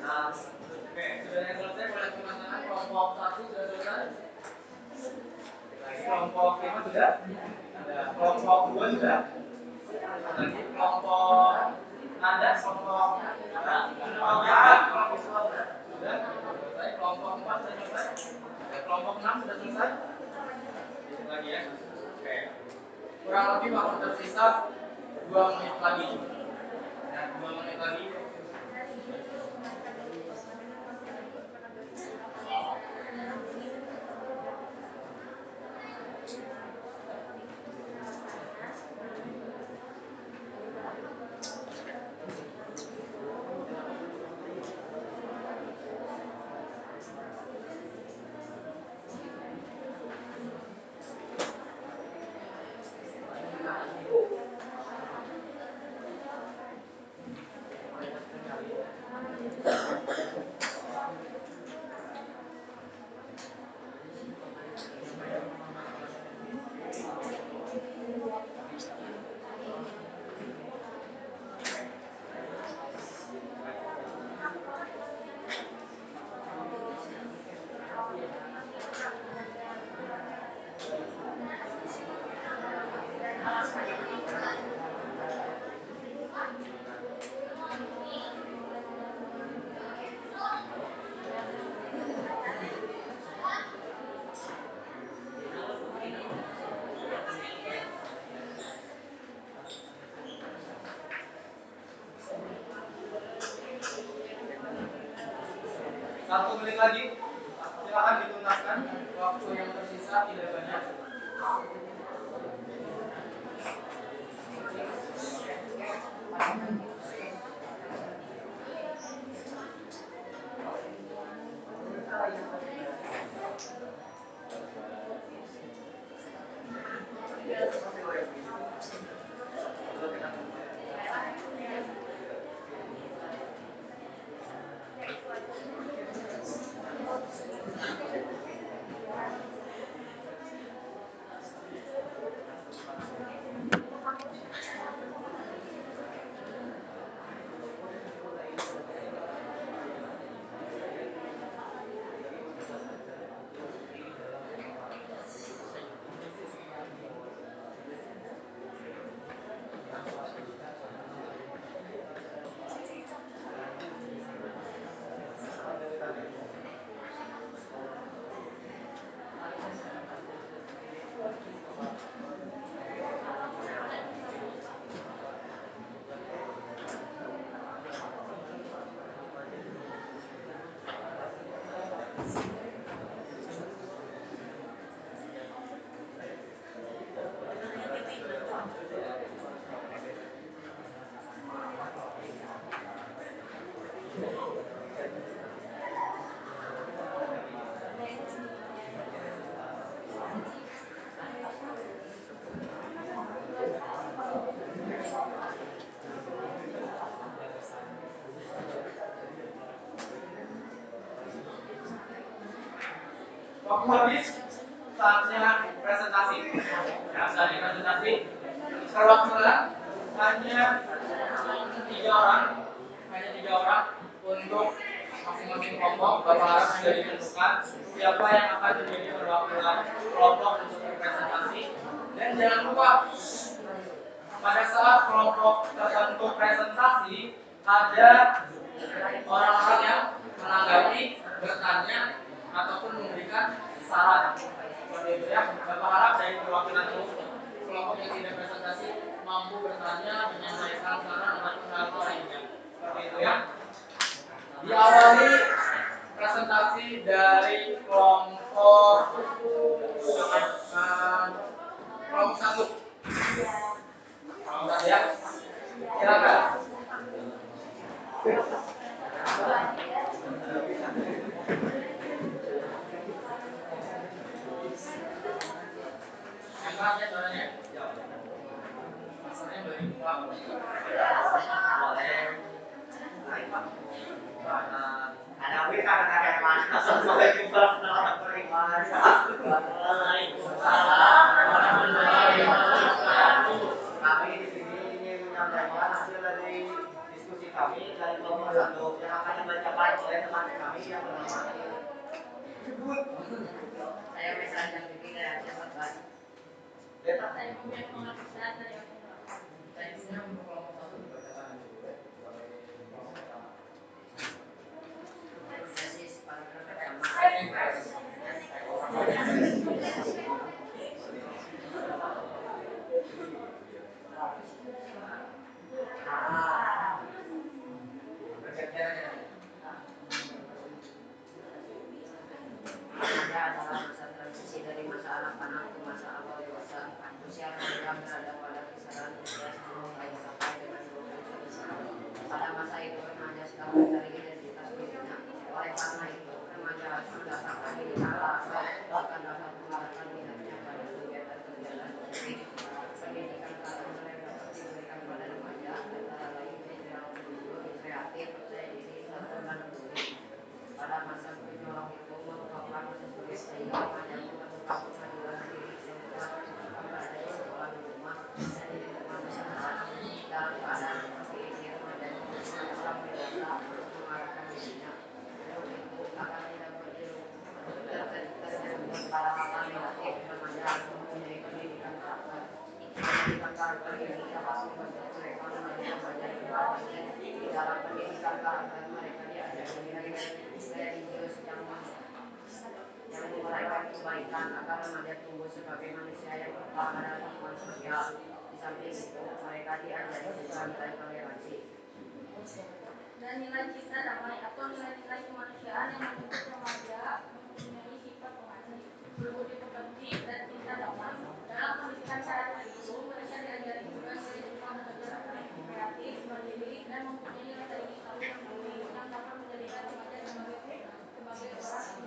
Nah, oke, sudah ada yang selesai, boleh angkat tangan. Kelompok 1 sudah selesai. Lagi kelompok 5 sudah? Ada. Kelompok 2 sudah? Lagi kelompok Anda, kelompok kelompok 2 sudah selesai. Kelompok 4 sudah selesai. Ya, kelompok 6 sudah selesai. Hitung lagi ya. Oke. Kurang lebih waktu tersisa 2 menit lagi. Ya, 2 menit lagi. Satu menit lagi, silakan dituntaskan. Waktu yang tersisa tidak banyak. Waktu habis, saatnya presentasi. Ya, saatnya presentasi. Perwakilan hanya 3 orang, untuk masing-masing kelompok. Bapak harap sudah ditentukan siapa yang akan menjadi perwakilan kelompok untuk berpresentasi. Dan jangan lupa, pada saat kelompok tertentu presentasi, ada orang-orang yang menanggapi, bertanya, ataupun memberikan saran. Seperti itu ya. Bapak harap dari perwakilan kelompok yang tidak presentasi mampu bertanya, menyampaikan saran ataupun hal lainnya. Seperti itu ya. Diawali presentasi dari kelompok 1. Kelompok 1 ya. Silakan. Angkatnya suaranya. Masalahnya boleh dibuka. Boleh. Ada wika ada hewan. Assalamualaikum warahmatullahi wabarakatuh. Kami di sini ingin menyampaikan hasil dari diskusi kami dari kelompok 1 yang akan dibacakan oleh teman kami yang bernama Saya Mesran Jambi dari Aceh Selatan. Saya Mubian Muhammad Isnan dari Aceh Selatan. Saya disini untuk kelompok 1 dibacakan dulu oleh kelompok pertama. Tesis paragraf pertama. Remaja adalah masa transisi dari masa anak-anak ke masa awal dewasa. Usia remaja berada pada kisaran usia 10 tahun sampai dengan 21 tahun. Pada masa itu remaja sedang mencari identitas dirinya. Oleh karena itu, remaja harus mendasarkan dirinya akan dasar mengarahkan minatnya pada kegiatan-kegiatan positif. Pendidikan karakter yang dapat diberikan pada remaja antara lain mental jujur, kreatif, percaya diri, santun dan peduli. Pada masa gejolak itu merupakan masa sulit sehingga remaja memerlukan pengadilan diri yang kuat ketika berada di sekolah, di rumah, dan di lingkungan masyarakat. Dalam keadaan seperti ini, remaja membutuhkan orang dewasa untuk mengarahkan dirinya. Untuk itu, agar tidak terjerumus pada hal-hal negatif, remaja harus mempunyai pendidikan karakter. Pendidikan karakter ini dapat membentuk mereka menjadi remaja yang berkarakter. Di dalam pendidikan karakter, mereka diajari nilai-nilai religius yang menguraikan kebaikan agar remaja tumbuh sebagai manusia yang peka pada lingkungan sosial. Di samping itu, mereka diajari juga nilai toleransi Dan nilai cinta damai atau nilai-nilai kemanusiaan yang membentuk remaja mempunyai sifat pengasih, berbudi pekerti, dan cinta damai. Dalam pendidikan karakter itu, mereka diajari juga nilai berupa belajar kreatif, mandiri, dan mempunyai rasa ingin tahu yang tinggi yang dapat menjadikan remaja sebagai orang yang berprestasi.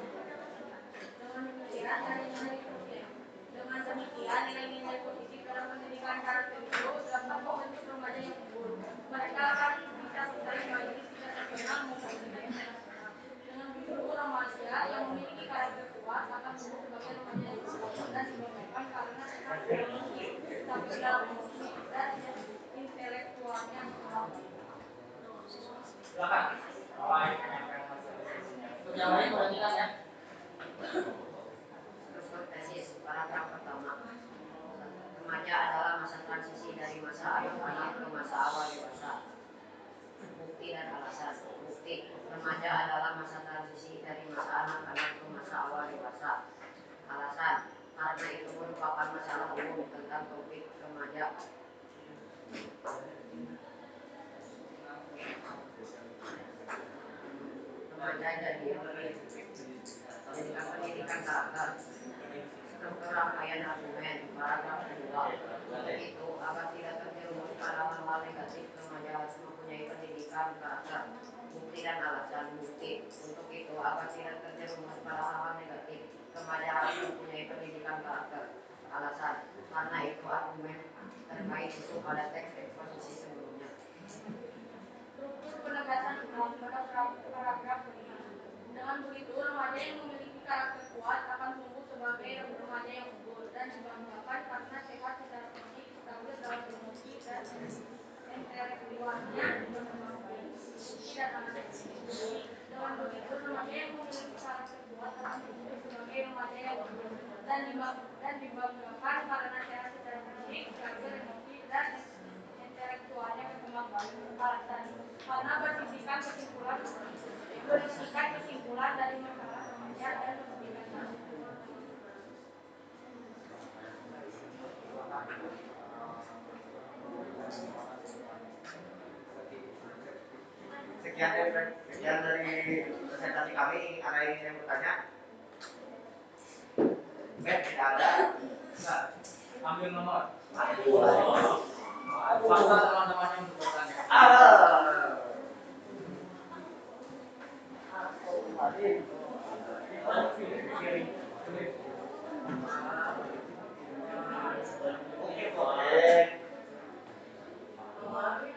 Dengan demikian nilai-nilai positif dalam pendidikan karakter itu dapat membentuk remaja yang unggul. Mereka akan bisa sukses baik di tingkat nasional maupun di tingkat internasional. Dengan begitu, remaja yang memiliki karakter kuat akan tumbuh sebagai remaja yang sukses dan dibanggakan karena sehat secara fisik, stabil dalam emosi, dan intelektualnya yang kuat. Silakan. Mulai menyampaikan hasil diskusinya. Untuk yang lain perhatikan ya. struktur tesis paragraf pertama. Remaja adalah masa transisi dari masa anak-anak ke masa awal dewasa. Bukti dan alasan. Bukti, remaja adalah masa transisi dari masa anak-anak ke masa awal dewasa. Alasan, karena itu merupakan masalah umum tentang topik remaja. Remaja jadi argumen paragraf kedua. Untuk itu, agar tidak terjerumus pada hal-hal negatif, remaja harus mempunyai pendidikan karakter, bukti dan alasan. Bukti. Untuk itu, agar tidak terjerumus pada hal-hal negatif, remaja harus mempunyai pendidikan karakter. Alasan. Karena itu argumen terkait itu pada teks eksposisi sebelumnya. Struktur penegasan hukum pada paragraf kelima. Dengan begitu, remaja yang memiliki karakter kuat akan tumbuh sebagai remaja yang unggul dan dibanggakan karena sehat secara fisik, stabil dalam emosi, dan intelektualnya berkembang baik. Bukti dan alasan. Dengan begitu, remaja yang memiliki karakter kuat akan tumbuh sebagai remaja yang unggul dan dibanggakan karena sehat secara fisik, stabil emosi, dan intelektualnya berkembang baik. Alasan. Karena berisikan kesimpulan dari masalah remaja dan memberikan solusi. Sekian dari presentasi kami. Ada yang bertanya? Tidak ada. Nah, ambil nomor. Paksa teman-temannya untuk bertanya. Oke, boleh.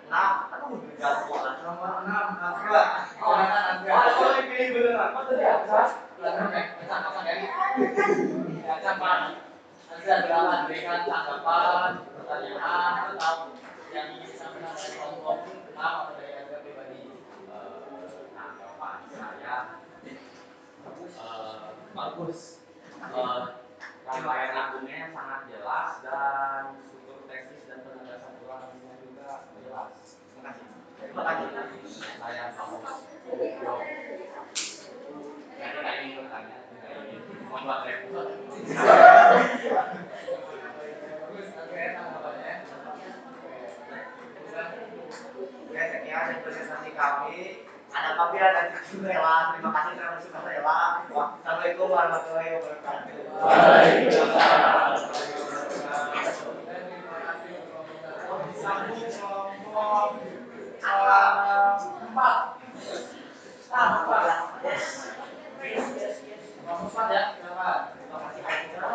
Nah, aduh, jadwal nomor 6 Azra. Oh, dipilih beneran. Kok tadi Azra? Azra, silakan berikan tanggapan, pertanyaan, atau yang ingin disampaikan oleh kelompok 6 atau dari Azra pribadi. Tanggapan saya bagus. Rangkaian argumen sangat jelas dan struktur tesis dan penegasan ulangnya juga jelas. Terima kasih. Saya Paulus. Saya tidak ingin bertanya, tidak ingin membuat repot. Bagus, oke, tanggapannya. Oke, sekian dari presentasi kami. Ada Kapia dan Sukarela. Terima kasih telah Sukarela. Assalamualaikum warahmatullahi wabarakatuh. Waalaikumsalam. Dan terima kasih untuk disambung kelompok 4. Kelompok 4 ya, silakan. Terima kasih Aisyah.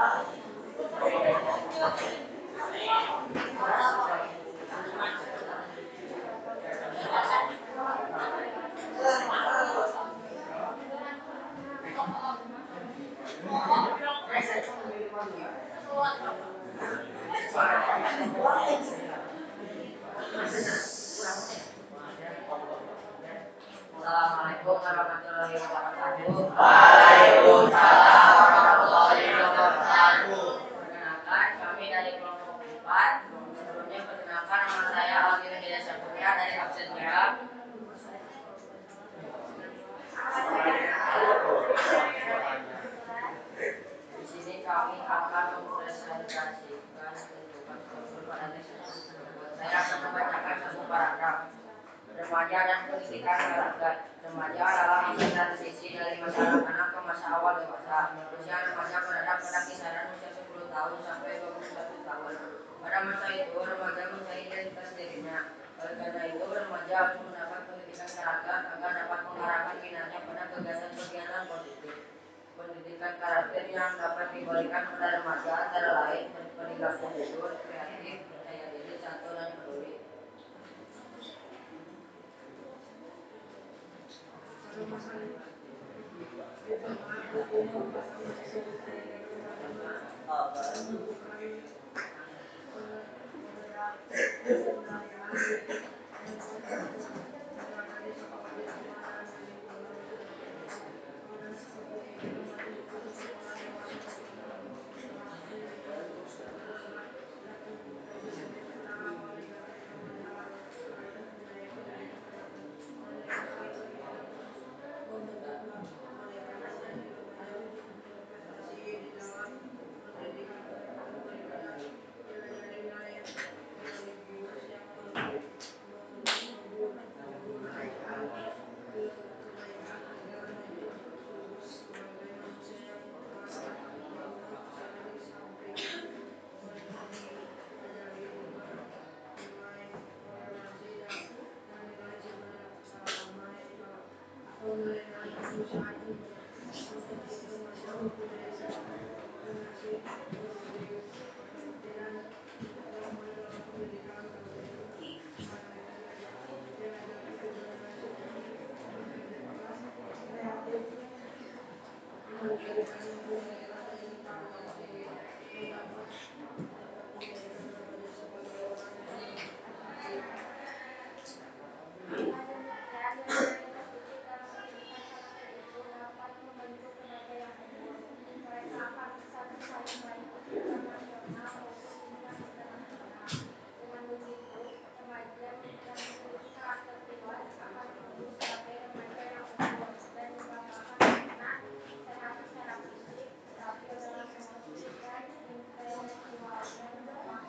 Assalamualaikum warahmatullahi wabarakatuh. Waalaikumsalam warahmatullahi wabarakatuh. Perkenalkan, kami dari kelompok 4. Sebelumnya perkenalkan, nama saya Alvin Hidayat Syafurya dari absen 3. Di sini kami akan mempresentasikan ketentuan struktur pada teks eksposisi tersebut. Saya akan membacakan satu paragraf. Remaja dan pendidikan karakter. Remaja adalah masa transisi dari masa anak-anak ke masa awal dewasa. Usia remaja berada pada kisaran usia 10 tahun sampai 21 tahun. Pada masa itu, remaja mencari identitas dirinya. Oleh karena itu, remaja harus mendapat pendidikan karakter agar dapat mengarahkan minatnya pada kegiatan-kegiatan positif. Pendidikan karakter yang dapat diberikan pada remaja antara lain berperilaku jujur, kreatif, percaya diri, santun, dan peduli. Dengan demikian, nilai-nilai positif dalam kehidupan karakter itu dapat membentuk pribadi yang unggul. Mereka akan bisa bersaing baik di jenjang nasional maupun jenjang internasional. Dengan begitu, remaja yang memiliki karakter kuat akan tumbuh sebagai remaja yang unggul dan dibanggakan karena sehat secara fisik, stabil dalam emosi, dan intelektualnya berkembang.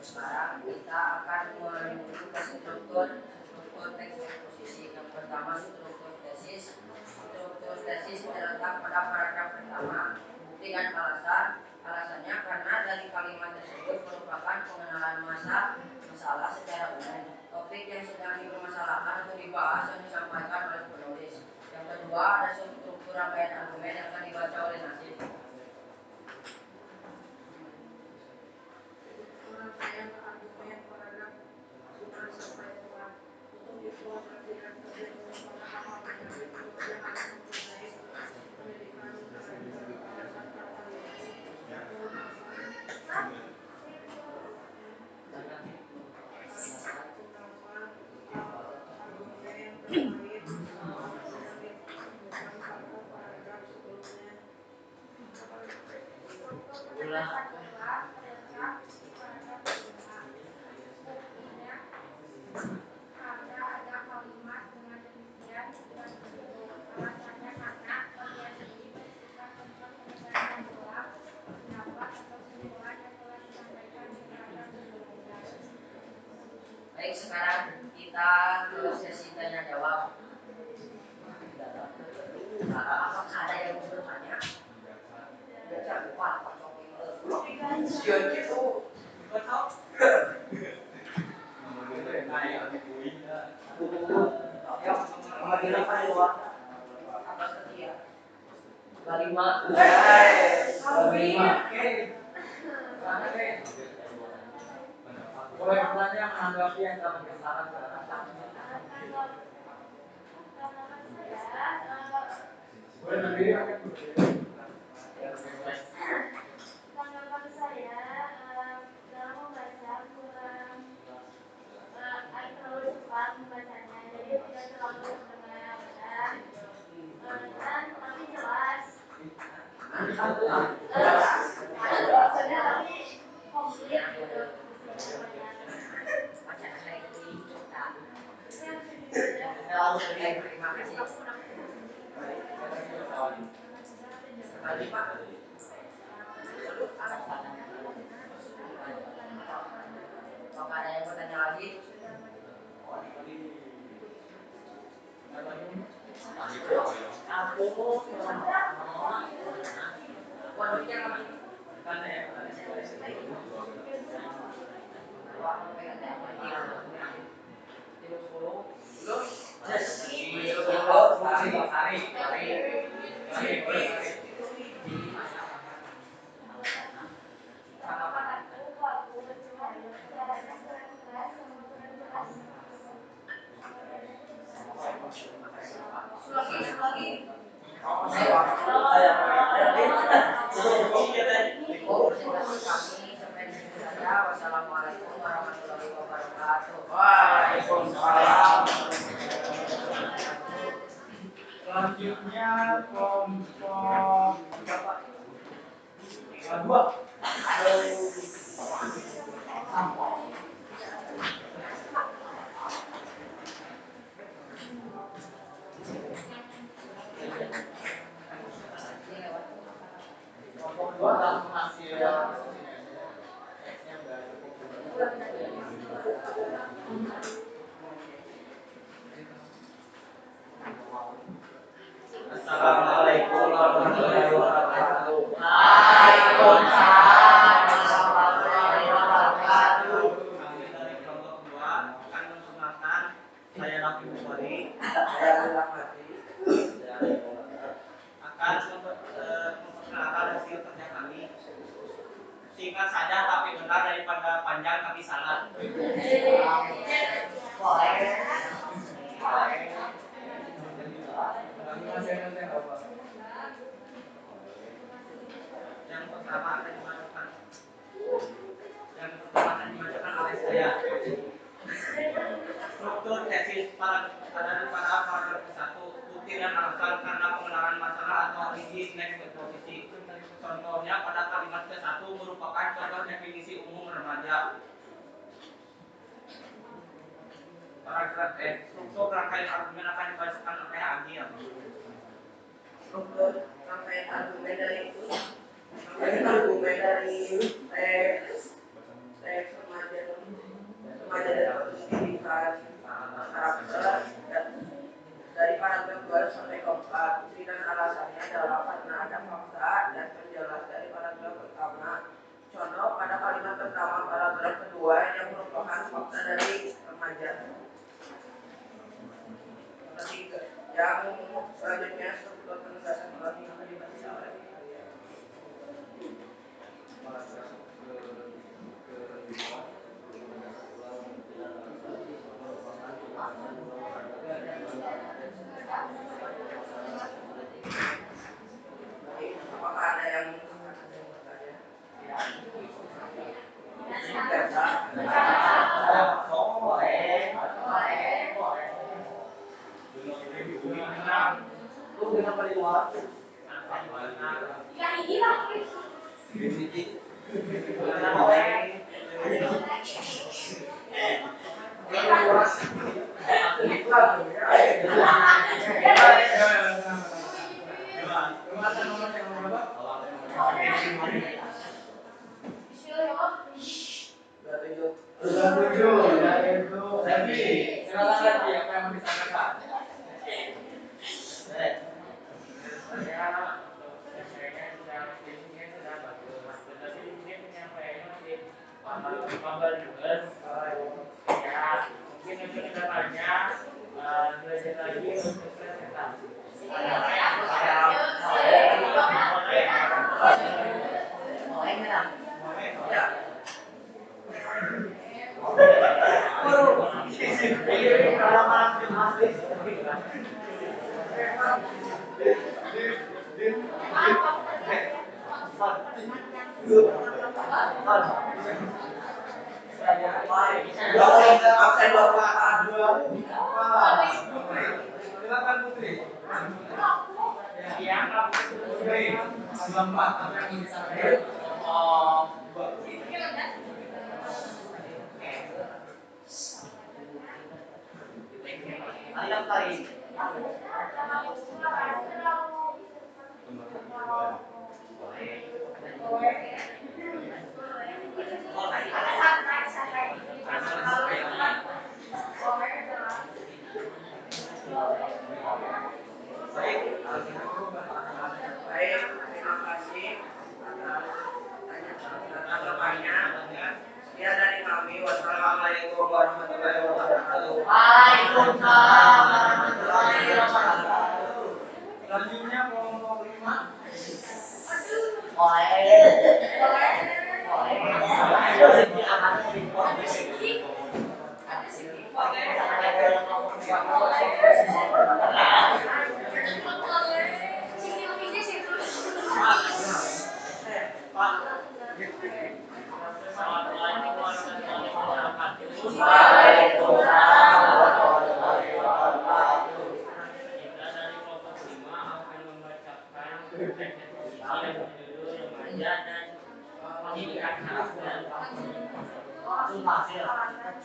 Sekarang kita akan menuju ke struktur teks eksposisi. Yang pertama struktur tesis. Struktur tesis terletak pada paragraf pertama. Bukti dan alasan. Alasannya karena dari kalimat tersebut merupakan pengenalan masalah secara umum. Topik yang sedang dipermasalahkan atau dibahas yang disampaikan oleh penulis. Yang kedua ada struktur rangkaian argumen yang akan dibaca oleh Nasib. Rangkaian argumen paragraf 1 sampai 4 untuk dibuat rapi dan terbit merupakan hal yang remaja harus mempunyai pendidikan kelanjutan. Alasan kata itu merupakan ungkapan argumen terkait masalah yang ditemukan pada paragraf sebelumnya. Struktur penegasan ulang terletak di paragraf kelima. Buktinya karena ada kalimat dengan demikian tidak setuju. Alasannya karena bagian ini bersikap tentang penegasan ulang pendapat atau kesimpulan yang telah disampaikan di paragraf sebelumnya. Baik, sekarang kita ke sesi tanya jawab. Apakah ada yang mau bertanya? Jangan lupa siap gitu. Boleh bertanya menanggapi yang kami katakan sekarang. Boleh berdiri. Tanggapan saya dalam membaca kurang terlalu cepat membacanya, jadi tidak terlalu terdengar dan tapi jelas. Maksudnya tapi komplit gitu isi jawabannya. Terima kasih. Sekali Pak. Apakah ada yang bertanya lagi? Tanggapan aku bagus, cuman caranya kurang jelas sama kurang jelas. Wassalamualaikum warahmatullahi wabarakatuh. Waalaikumsalam. Selanjutnya kelompok dua. Kelompok dua dalam hasil teksnya udah cukup. Assalamualaikum warahmatullahi wabarakatuh. Waalaikumsalam warahmatullahi wabarakatuh. Kami dari kelompok kedua akan mensunahkan saya Rafi Bukhari izinkan memperkenalkan hasil kerja kami. Singkat saja tapi benar daripada panjang tapi salah. Yang pertama akan dibacakan oleh saya. Struktur tesis ada pada paragraf ke-1, bukti dan alasan karena pengenalan masalah atau origin next eksposisi. Contohnya pada kalimat ke-1 merupakan contoh definisi umum remaja. Paragraf struktur rangkaian argumen akan dibacakan oleh Agil. Struktur rangkaian argumen dari teks remaja dan pendidikan karakter dari paragraf 2 sampai ke 4. Bukti dan alasannya adalah karena ada fakta dan penjelas dari paragraf pertama. Contoh pada kalimat pertama paragraf kedua yang merupakan fakta dari remaja. Ketiga, yang selanjutnya struktur penegasan norma akan dibaca oleh kalian. Paragraf kedua menegaskan ulang bukti dan alasan merupakan penegasan ulang terhadap kesimpulan teks permasalahan tersebut. Baik, apakah ada yang bertanya? Ya. Biasa. Lu kenapa di luar? Mungkin untuk kedepannya belajar lagi untuk presentasi. Absen 24. Silakan Putri. Iya, Kak. Putri. 24 apa yang mau disampaikan? Ayo kali. Baik, terima kasih atas jawabannya. Sekian dari kami. Wassalamualaikum warahmatullahi wabarakatuh. Waalaikumsalam warahmatullahi wabarakatuh. Selanjutnya kelompok 5. Assalamualaikum warahmatullahi wabarakatuh. Waalaikumsalam warahmatullahi wabarakatuh. Kita dari kelompok 5 akan membacakan teks eksposisi yang berjudul Remaja dan Pendidikan Karakter.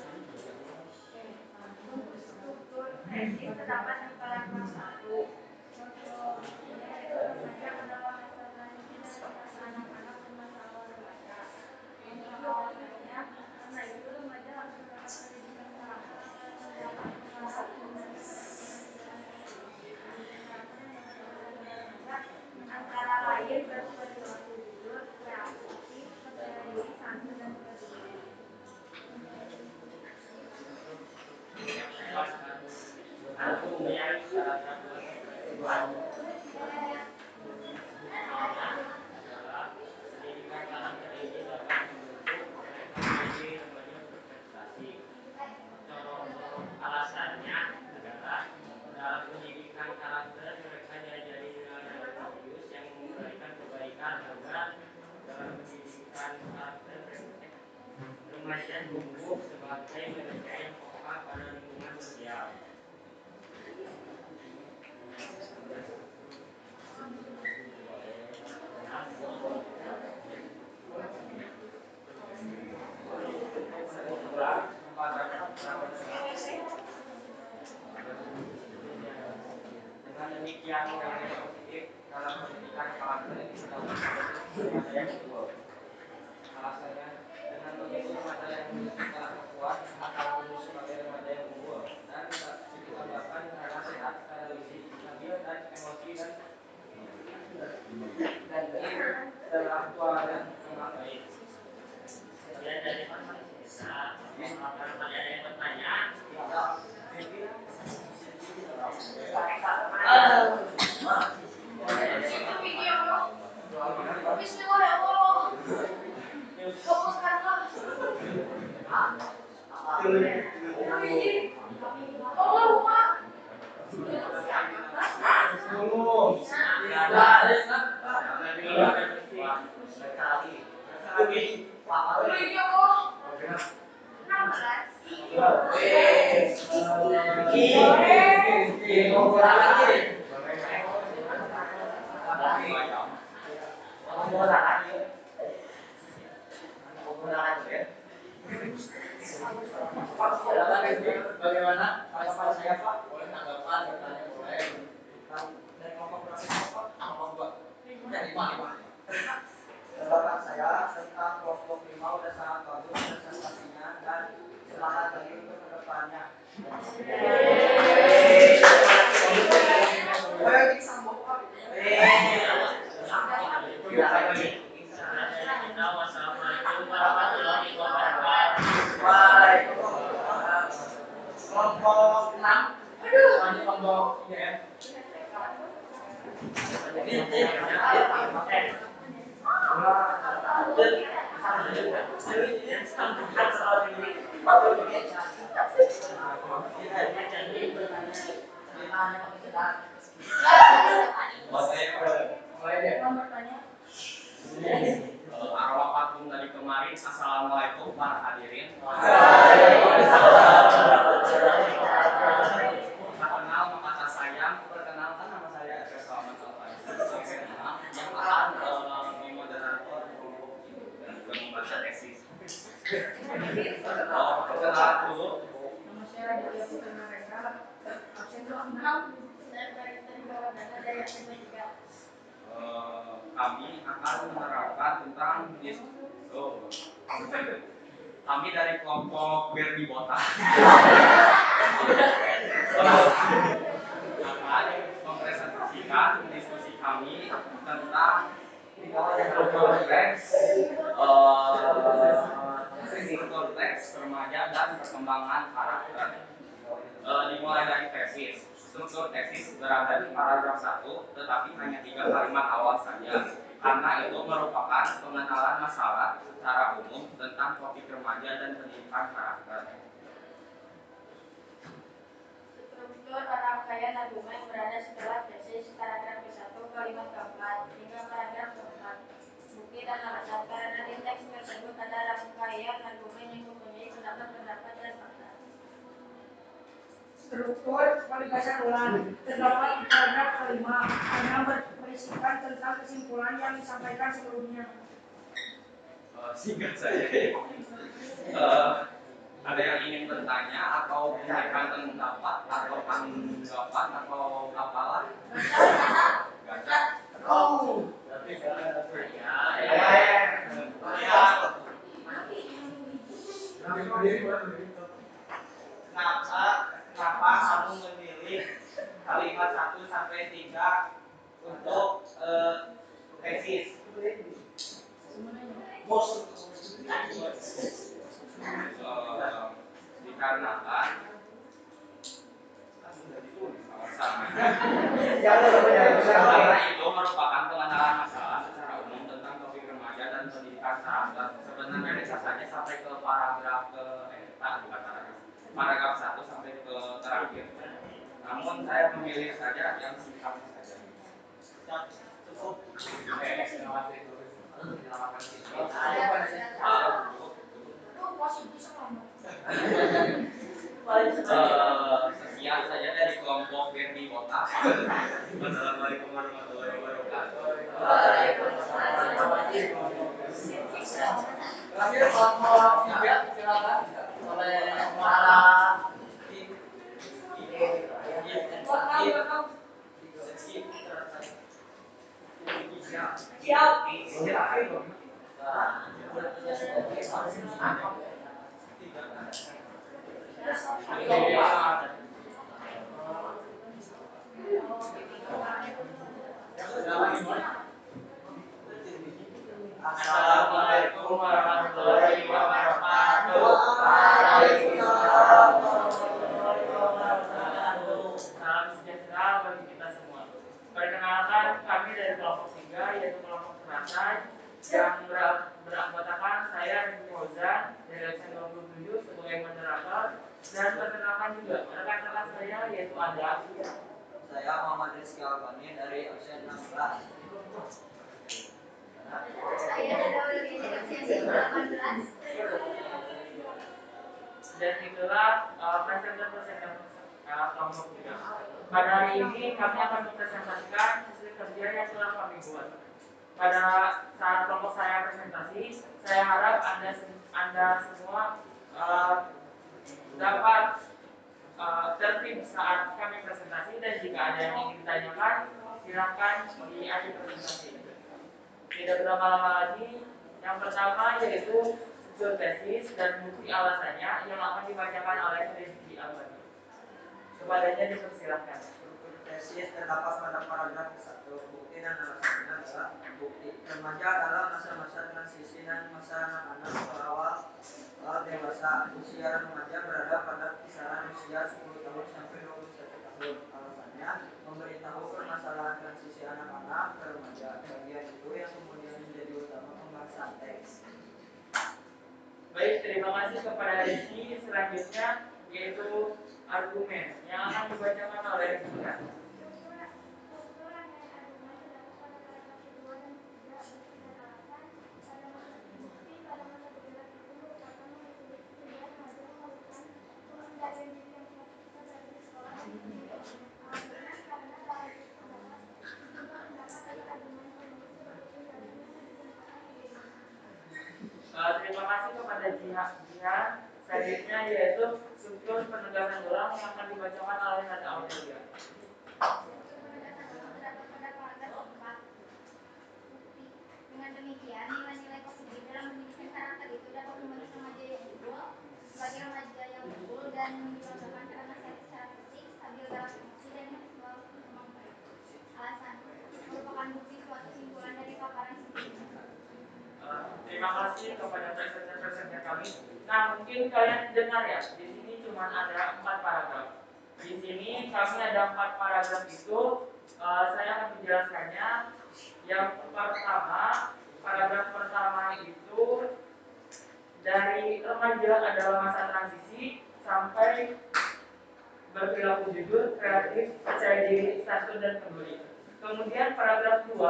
Untuk struktur tesis terdapat di paragraf 1. Contohnya yaitu remaja adalah representasi dari perasaan anak-anak dan masalah remaja. Contoh alasannya, karena itu remaja harus mendapat pendidikan karakter agar mendapat pengarah menggunakan peraturan di dalam tesis. Pendidikan karakter yang dapat diberikan pada remaja antara lain berperilaku jujur, kreatif, percaya diri, santun, dan sebagainya. pendidikan karakter, mereka diajari nilai religius yang memberikan kebaikan agar dalam pendidikan karakter remaja tumbuh sebagai manusia yang peka pada lingkungan sosial. Dengan demikian nilai positif dalam pendidikan karakter ini terdapat remaja yang unggul. Alasannya dengan begitu remaja yang berkarakter kuat akan tumbuh sebagai remaja yang unggul dan ditambahkan karena sehat secara fisik, stabil dan emosi dan intelektualnya memang baik. Sekian dari partisipasi kita. Barangkali ada yang bertanya. Bismillah ya Allah. Kamu sekarang lah. Allahumma. Ya Allah. 16. Bagaimana tanggapan saya Pak? Boleh tanggapan, bertanya boleh. Dari kelompok berapa Pak? Kelompok 2. Dari 5. Tanggapan saya tentang kelompok 5 udah sangat bagus presentasinya dan semangat lagi untuk kedepannya. Wassalamualaikum warahmatullahi wabarakatuh. Waalaikumsalam. Kelompok 6. Lanjut kelompok 3 ya. Arwah patung dari kemarin. Assalamualaikum para hadirin. Perkenal maka sayang, perkenalkan nama saya Edgar Salman Al-Fadzi yang akan memoderator kelompok ini dan juga membaca tesis. Perkenalan dulu. Nama saya Raditya Putra Narendra. Absen 26. Saya Clarissa di bawah dana dari absen 3. Kami akan menerangkan tentang kami dari kelompok Berdi Botak akan mempresentasikan diskusi kami tentang struktur teks remaja dan perkembangan karakter. Dimulai dari tesis. Struktur tesis berada di paragraf 1, tetapi hanya 3 kalimat awal saja, karena itu merupakan pengenalan masalah secara umum tentang topik remaja dan pendidikan karakter. Struktur rangkaian argumen berada setelah tesis, paragraf ke-1, kalimat ke-4, hingga paragraf ke-4. Bukti dan alasan, karena di teks tersebut ada rangkaian argumen yang mempunyai pendapat-pendapat dan fakta. Struktur penegasan ulang terdapat di paragraf kelima, hanya berisikan tentang kesimpulan yang disampaikan sebelumnya. Singkat saja. Ada yang ingin bertanya atau menyampaikan pendapat atau tanggapan atau apalah? Gaca. Kenapa kamu memilih kalimat 1 sampai 3 untuk tesis? Dikarenakan karena itu merupakan pengenalan masalah secara umum tentang topik remaja dan pendidikan karakter. Sebenarnya bisa saja sampai ke paragraf paragraf 1 sampai ke terakhir. Namun namun saya memilih saja yang singkat saja. Cukup. Terima kasih. Silakan sini. Sekian saja dari kelompok Firdi Kota. Wassalamualaikum warahmatullahi wabarakatuh. Terakhir kelompok 3 silakan oleh kepala Assalamualaikum warahmatullahi wabarakatuh. Waalaikumsalam warahmatullahi wabarakatuh. Salam sejahtera bagi kita semua. Perkenalkan, kami dari kelompok 3, yaitu kelompok teratai yang beranggotakan saya Rizky Fauzan dari absen 27 sebagai moderator, dan perkenalkan juga rekan-rekan saya yaitu ada Saya Muhammad Rizky Albani dari absen 16. Saya Nada Aurelia dari absen 18. dan itulah presenter kelompok 3. Pada hari ini kami akan mempresentasikan hasil kerja yang telah kami buat. Pada saat kelompok saya presentasi, saya harap Anda semua dapat tertib saat kami presentasi, dan jika ada yang ingin ditanyakan, silakan di akhir presentasi. Tidak berlama-lama lagi, yang pertama yaitu judul tesis dan bukti alasannya yang akan dibacakan oleh Rizky Albani. Kepadanya dipersilahkan. Struktur tesis terdapat pada paragraf 1. Bukti dan alasannya adalah bukti. Remaja adalah masa-masa transisi dan masa anak-anak ke awal dewasa. Usia remaja berada pada kisaran usia 10 tahun sampai 21 tahun. Alasannya memberitahu permasalahan transisi anak-anak ke remaja. Bagian itu yang kemudian menjadi utama pembahasan teks. Baik, terima kasih kepada Rizky. Selanjutnya yaitu argumen yang akan dibacakan oleh Rizky. Struktur rangkaian argumen terdapat pada paragraf kedua dan ketiga. Bukti dan alasan pada masa bukti pada masa bergerak itu merupakan metode sehingga remaja memerlukan pengendalian diri yang kuat ketika berada di sekolah dan sebagainya. Argumen karena dalam buku terdapat sejumlah pendapat dan argumen penulis sebagai penjelasan yang dikemukakan begini. Terima kasih kepada Jihan. Selanjutnya yaitu struktur penegasan ulang yang akan dibacakan oleh Nada Aurelia. Struktur penegasan ulang terdapat pada paragraf 4. Bukti. Dengan demikian, nilai-nilai positif dalam pendidikan karakter itu dapat membentuk remaja yang unggul sebagai remaja yang unggul dan dibanggakan karena sehat secara fisik, stabil dalam emosi, dan intelektual berkembang baik. Alasan. Merupakan bukti suatu simpulan dari paparan sebelumnya. Terima kasih kepada presenter-presenter kami. Nah, mungkin kalian dengar ya, di sini cuma ada 4 paragraf. Di sini kami ada 4 paragraf itu, saya akan menjelaskannya. Yang pertama, paragraf pertama itu dari remaja adalah masa transisi sampai berperilaku jujur, kreatif, percaya diri, santun, dan peduli. Kemudian paragraf 2,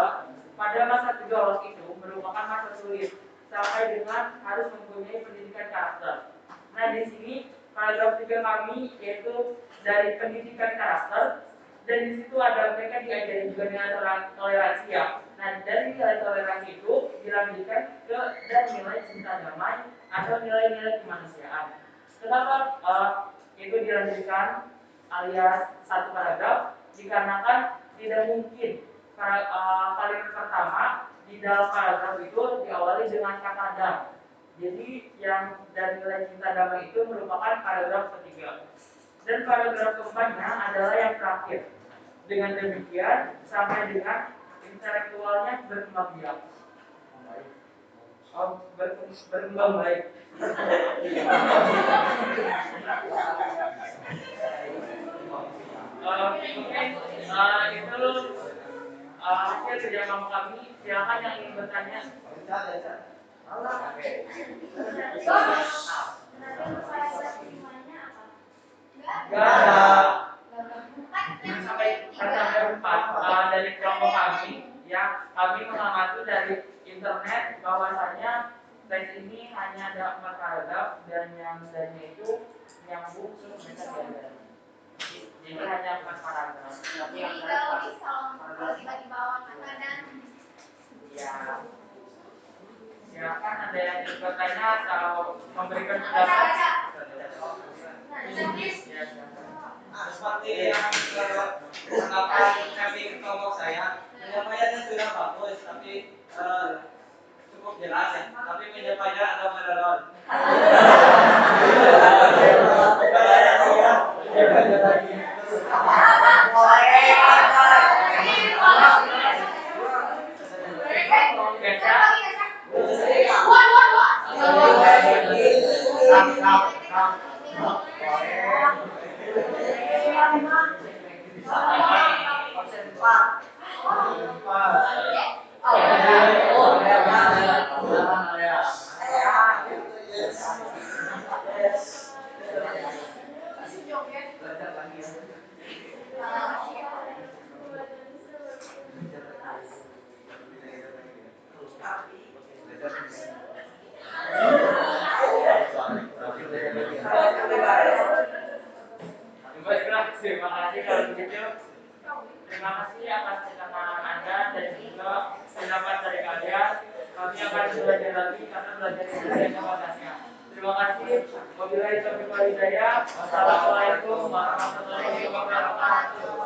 pada masa gejolak itu merupakan masa sulit sampai dengan harus mempunyai pendidikan karakter. Nah, di sini paragraf 3 kami yaitu dari pendidikan karakter, dan di situ ada mereka diajari juga nilai toleransi ya. Nah, dari nilai toleransi itu dilanjutkan ke dan nilai cinta damai atau nilai-nilai kemanusiaan. Kenapa itu dilanjutkan alias 1 paragraf? Dikarenakan tidak mungkin kalimat pertama di dalam paragraf itu diawali dengan kata dam. Jadi yang dari nilai cinta damai itu merupakan paragraf ketiga. Dan paragraf keempatnya adalah yang terakhir. Dengan demikian sampai dengan intelektualnya berkembang biak. Berkembang baik. Mungkin itu hasil kerja kelompok kami. Silakan yang ingin bertanya. Paragraf 5-nya apa? Gak ada. sampai 4 dari kelompok kami, ya kami mengamati dari internet bahwasanya teks ini hanya ada 4 paragraf dan yang lainnya itu nyambung terus mereka diajarin. Jadi hanya 4 paragraf. Tapi yang logis kalau dibagi bawah kadang ya kan ada yang bertanya atau memberikan pendapat. Seperti yang pendapat kasih kelompok saya, penyampaiannya sudah bagus, tapi cukup jelas ya. Tapi penyampaiannya agak mendalam. Baiklah, terima kasih kalau begitu. Terima kasih atas kesamaan Anda dan juga pendapat dari kalian. Kami akan belajar lagi karena belajar itu hanya batasnya. Terima kasih. Wabillahi taufiq wal hidayah. Wassalamualaikum warahmatullahi wabarakatuh.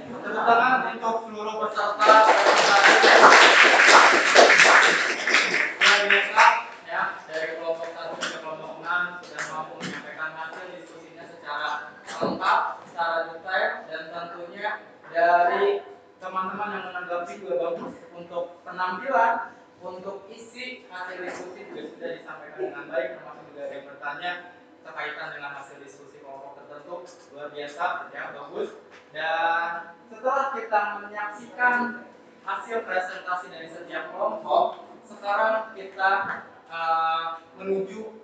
Tepuk tangan untuk seluruh peserta luar biasa ya, dari kelompok 1 ke kelompok 6 sudah mampu menyampaikan hasil diskusinya secara lengkap, secara detail, dan tentunya dari teman-teman yang menanggapi juga bagus untuk penampilan, untuk isi hasil diskusi juga sudah disampaikan dengan baik, termasuk juga ada yang bertanya terkaitan dengan hasil diskusi kelompok tertentu. Luar biasa ya, bagus. Dan setelah kita menyaksikan hasil presentasi dari setiap kelompok, sekarang kita menuju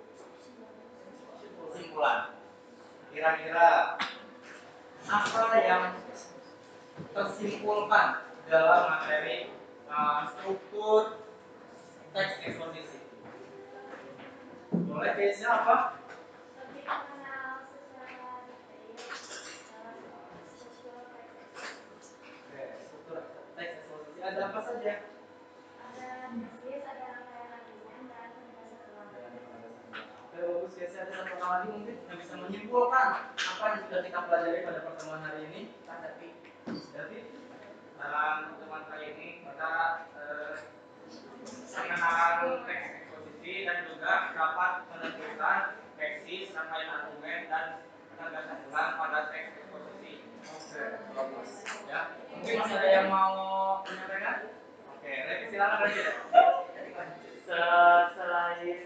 kesimpulan. Kira-kira apa yang tersimpulkan dalam materi struktur teks eksposisi? Boleh case-nya apa? lebih mengenal secara detail dalam struktur teks eksposisi. Oke, struktur teks eksposisi ada apa saja? Ada tesis, ada rangkaian argumen, dan penegasan ulang. Oke, bagus. Case-nya ada satu orang lagi mungkin yang bisa menyimpulkan apa yang sudah kita pelajari pada pertemuan hari ini. David, dalam pertemuan kali ini kita pengenalan teks eksposisi dan juga dapat menentukan tesis, rangkaian argumen, dan penegasan ulang pada teks eksposisi. Oke, bagus. Ya, mungkin masih ada yang mau menyampaikan? Oke, Revi silakan Revi. Selain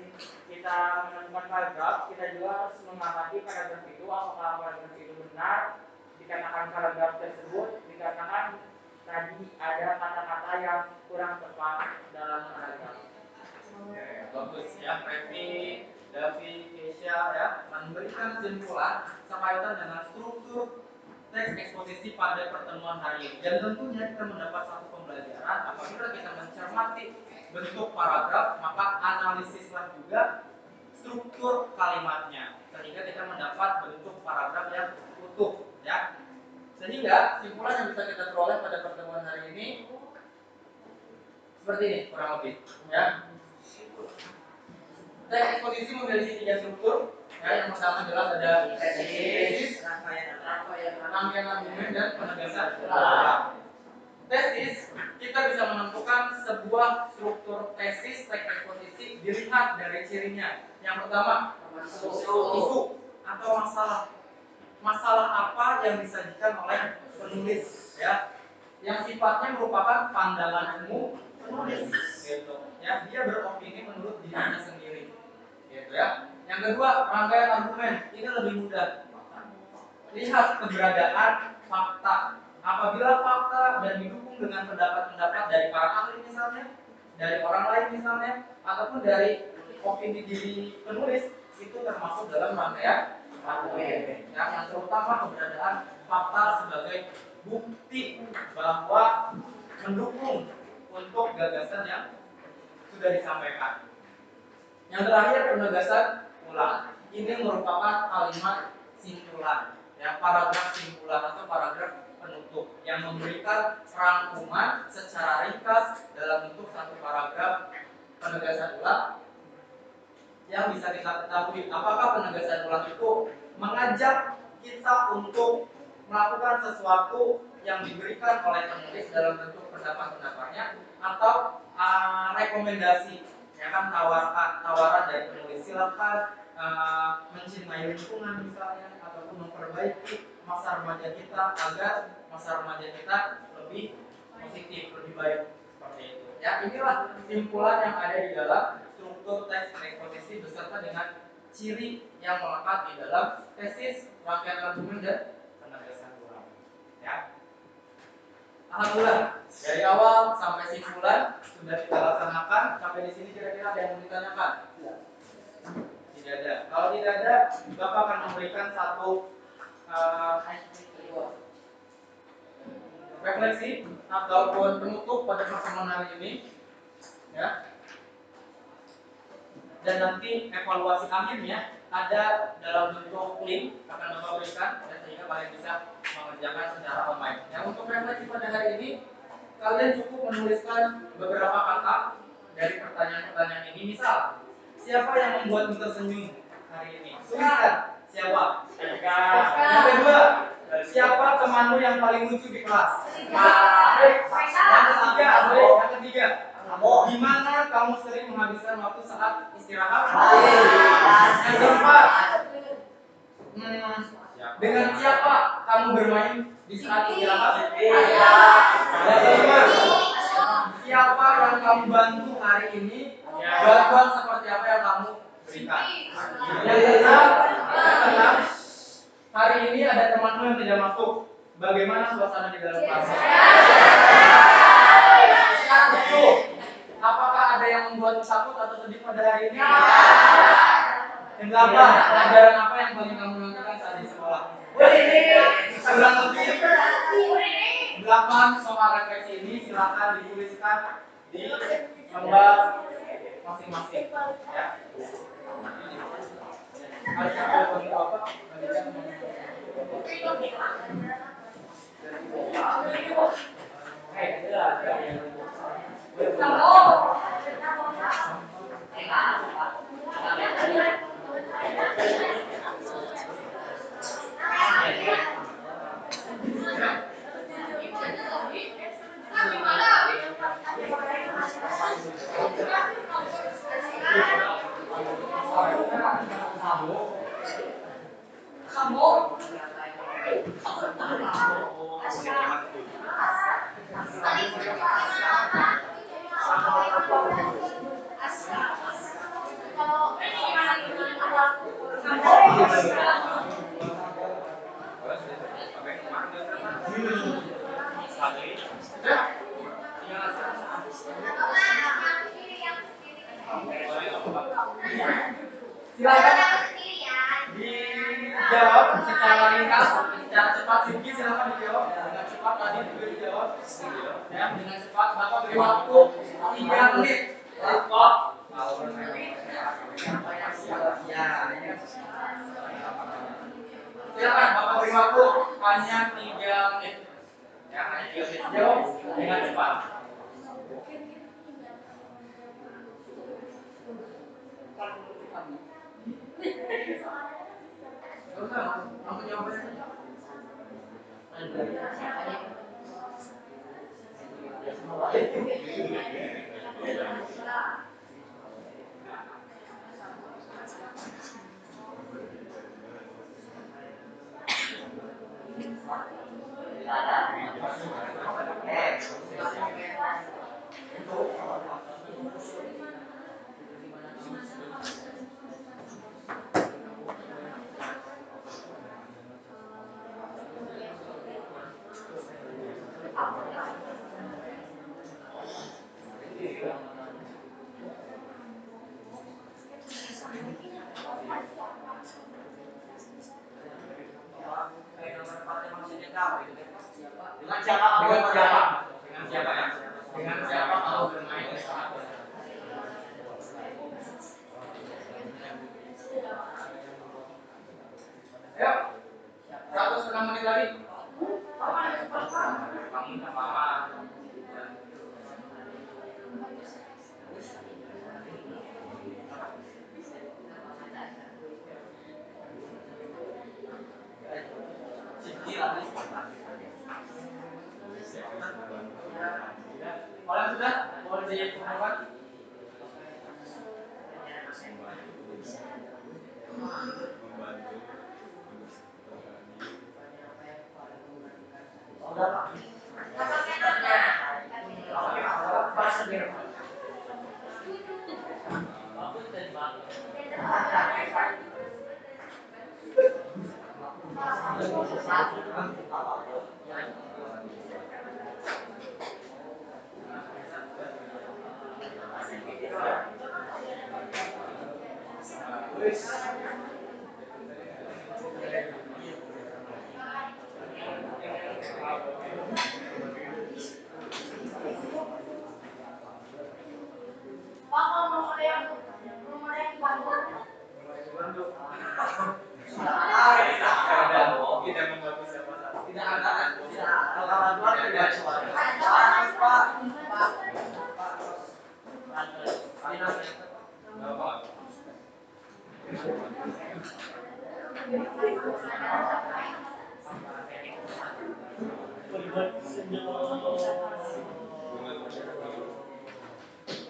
kita menemukan paragraf, kita juga harus mengamati paragraf itu apakah paragraf itu benar. Dikatakan paragraf tersebut dikatakan tadi ada kata-kata yang kurang tepat dalam paragraf. Oke, bagus ya, Revi, Davi, Keisha ya memberikan kesimpulan terkaitan dengan struktur teks eksposisi pada pertemuan hari ini. Dan tentunya kita mendapat satu pembelajaran apabila kita mencermati bentuk paragraf, maka analisislah juga struktur kalimatnya sehingga kita mendapat bentuk paragraf yang utuh ya. Sehingga kesimpulan yang bisa kita peroleh pada pertemuan hari ini seperti ini kurang lebih ya. Teks eksposisi memiliki 3 struktur. Ya, yang pertama jelas ada tesis, rangkaian argumen, dan penegasan ulang. Tesis, kita bisa menentukan sebuah struktur tesis teks eksposisi dilihat dari cirinya. Yang pertama, isu atau masalah. Masalah apa yang disajikan oleh penulis ya, yang sifatnya merupakan pandangan umum penulis gitu ya, dia beropini menurut dirinya sendiri gitu ya. Yang kedua, rangkaian argumen. Ini lebih mudah. Lihat keberadaan fakta. Apabila fakta dan didukung dengan pendapat-pendapat dari para ahli misalnya, dari orang lain misalnya, ataupun dari opini diri penulis, itu termasuk dalam rangkaian argumen yang terutama keberadaan fakta sebagai bukti bahwa mendukung untuk gagasan yang sudah disampaikan. Yang terakhir, penegasan ulang. Ini merupakan kalimat simpulan, ya, paragraf simpulan atau paragraf penutup yang memberikan rangkuman secara ringkas dalam bentuk satu paragraf penegasan ulang yang bisa kita ketahui. Apakah penegasan ulang itu mengajak kita untuk melakukan sesuatu yang diberikan oleh penulis dalam bentuk pendapat-pendapatnya, atau rekomendasi, ya kan, tawaran dari penulis, silakan mencintai lingkungan misalnya, ataupun memperbaiki masa remaja kita agar masa remaja kita lebih positif, lebih baik, seperti itu. Ya, inilah simpulan yang ada di dalam struktur teks eksposisi beserta dengan ciri yang melekat di dalam tesis, rangkaian argumen, dan penegasan ulang. Ya. Alhamdulillah, dari awal sampai simpulan sudah kita laksanakan. Sampai di sini kira-kira ada yang mau ditanyakan? Tidak ada. Kalau tidak ada, Bapak akan memberikan satu refleksi ataupun penutup pada pertemuan hari ini, ya. Dan nanti evaluasi akhirnya ada dalam bentuk link akan Bapak berikan, ya, sehingga kalian bisa mengerjakan secara online. Yang untuk refleksi pada hari ini, kalian cukup menuliskan beberapa kata dari pertanyaan-pertanyaan ini. Misal, siapa yang membuatmu tersenyum hari ini? Tuliskan siapa. Yang kedua, siapa temanmu yang paling lucu di kelas? Yang ketiga, di mana kamu sering menghabiskan waktu saat istirahat? Yang keempat, dengan siapa kamu bermain di saat istirahat? Yang kelima, siapa yang kamu bantu hari ini? Bantuan seperti apa yang kamu berikan? Yang keenam, hari ini ada temanmu yang tidak masuk. Bagaimana suasana di dalam kelas? Yang ketujuh, apakah ada yang membuatmu takut atau sedih pada hari ini? Yang delapan, pelajaran apa yang paling kamu nantikan saat di sekolah? Kurang lebih 8 soal refleksi ini silakan dituliskan di lembar masing-masing, ya. Harus ada bagi Bapak bagikan silakan dijawab secara ringkas, secara cepat. Singgi silakan dijawab dengan cepat. Tadi juga dijawab, ya, dengan cepat. Bapak beri waktu 3 menit. Silakan Bapak beri waktu hanya 3 menit. Ya, hanya 3 menit. Jawab dengan cepat. Kamu jawabannya saja. lagi. Kamu sama mama. Kalau sudah boleh dikumpulkan.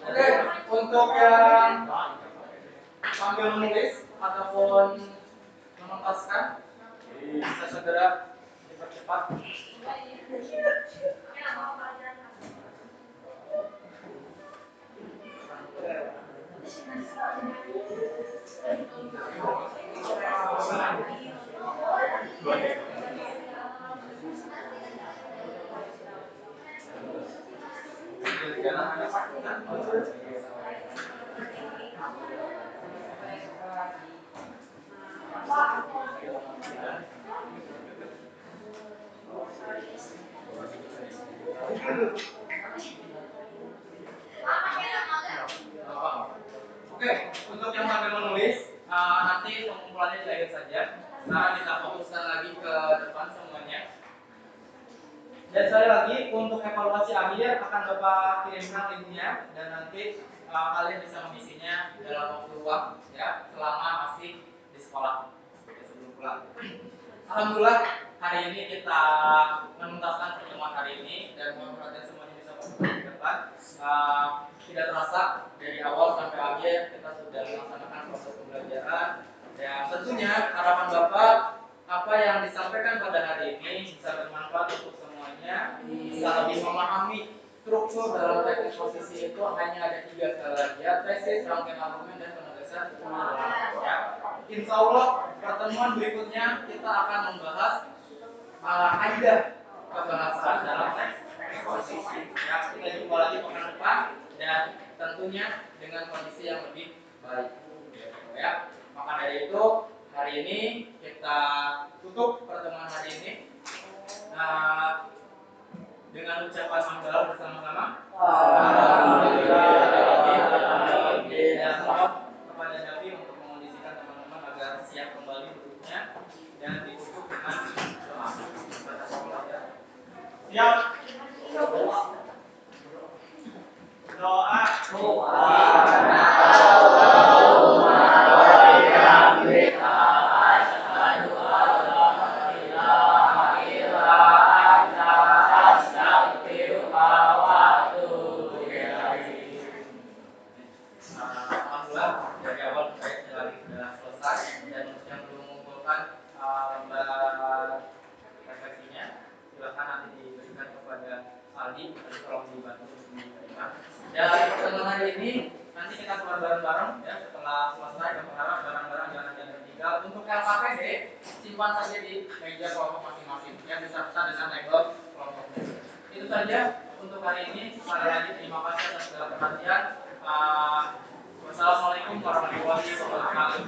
Oke, untuk yang sambil menulis ataupun menuntaskan bisa segera dipercepat. Oke, untuk yang sambil menulis, nanti pengumpulannya di akhir saja. Sekarang kita fokuskan lagi ke depan semuanya. Dan sekali lagi, untuk evaluasi akhir akan Bapak kirimkan linknya dan nanti kalian bisa mengisinya dalam waktu luang, ya, selama masih di sekolah, ya, sebelum pulang. Alhamdulillah, hari ini kita menuntaskan pertemuan hari ini dan mohon perhatian semuanya bisa fokus di depan. Tidak terasa dari awal sampai akhir kita sudah melaksanakan proses pembelajaran dan tentunya harapan Bapak apa yang disampaikan pada hari ini bisa bermanfaat untuk semuanya, bisa lebih memahami struktur dalam teknik posisi itu hanya ada 3 sekali lagi ya, tesis, rangkaian argumen dan penegasan ya. Insya Allah pertemuan berikutnya kita akan membahas kaidah kebahasaan dalam teknik posisi ya. Kita jumpa lagi pekan depan dan tentunya dengan kondisi yang lebih baik ya. Maka dari itu hari ini kita tutup pertemuan hari ini dengan ucapan hamdalah bersama-sama. Dan mohon kepada Davi untuk mengondisikan teman-teman agar siap kembali duduknya dan ditutup dengan doa. Siap. Doa. Alhamdulillah dari awal saya sudah selesai dan untuk yang belum mengumpulkan lembar refleksinya silakan nanti diberikan kepada Aldi, tapi tolong dibantu untuk diterima. Dan pertemuan hari ini nanti kita keluar bareng-bareng ya setelah selesai. Kami berharap barang-barang jangan ada yang tertinggal. Untuk LKPD simpan saja di meja kelompok masing-masing yang disertai dengan label kelompoknya. Itu saja untuk hari ini. Sekali lagi terima kasih atas segala perhatian. Wassalamualaikum warahmatullahi wabarakatuh.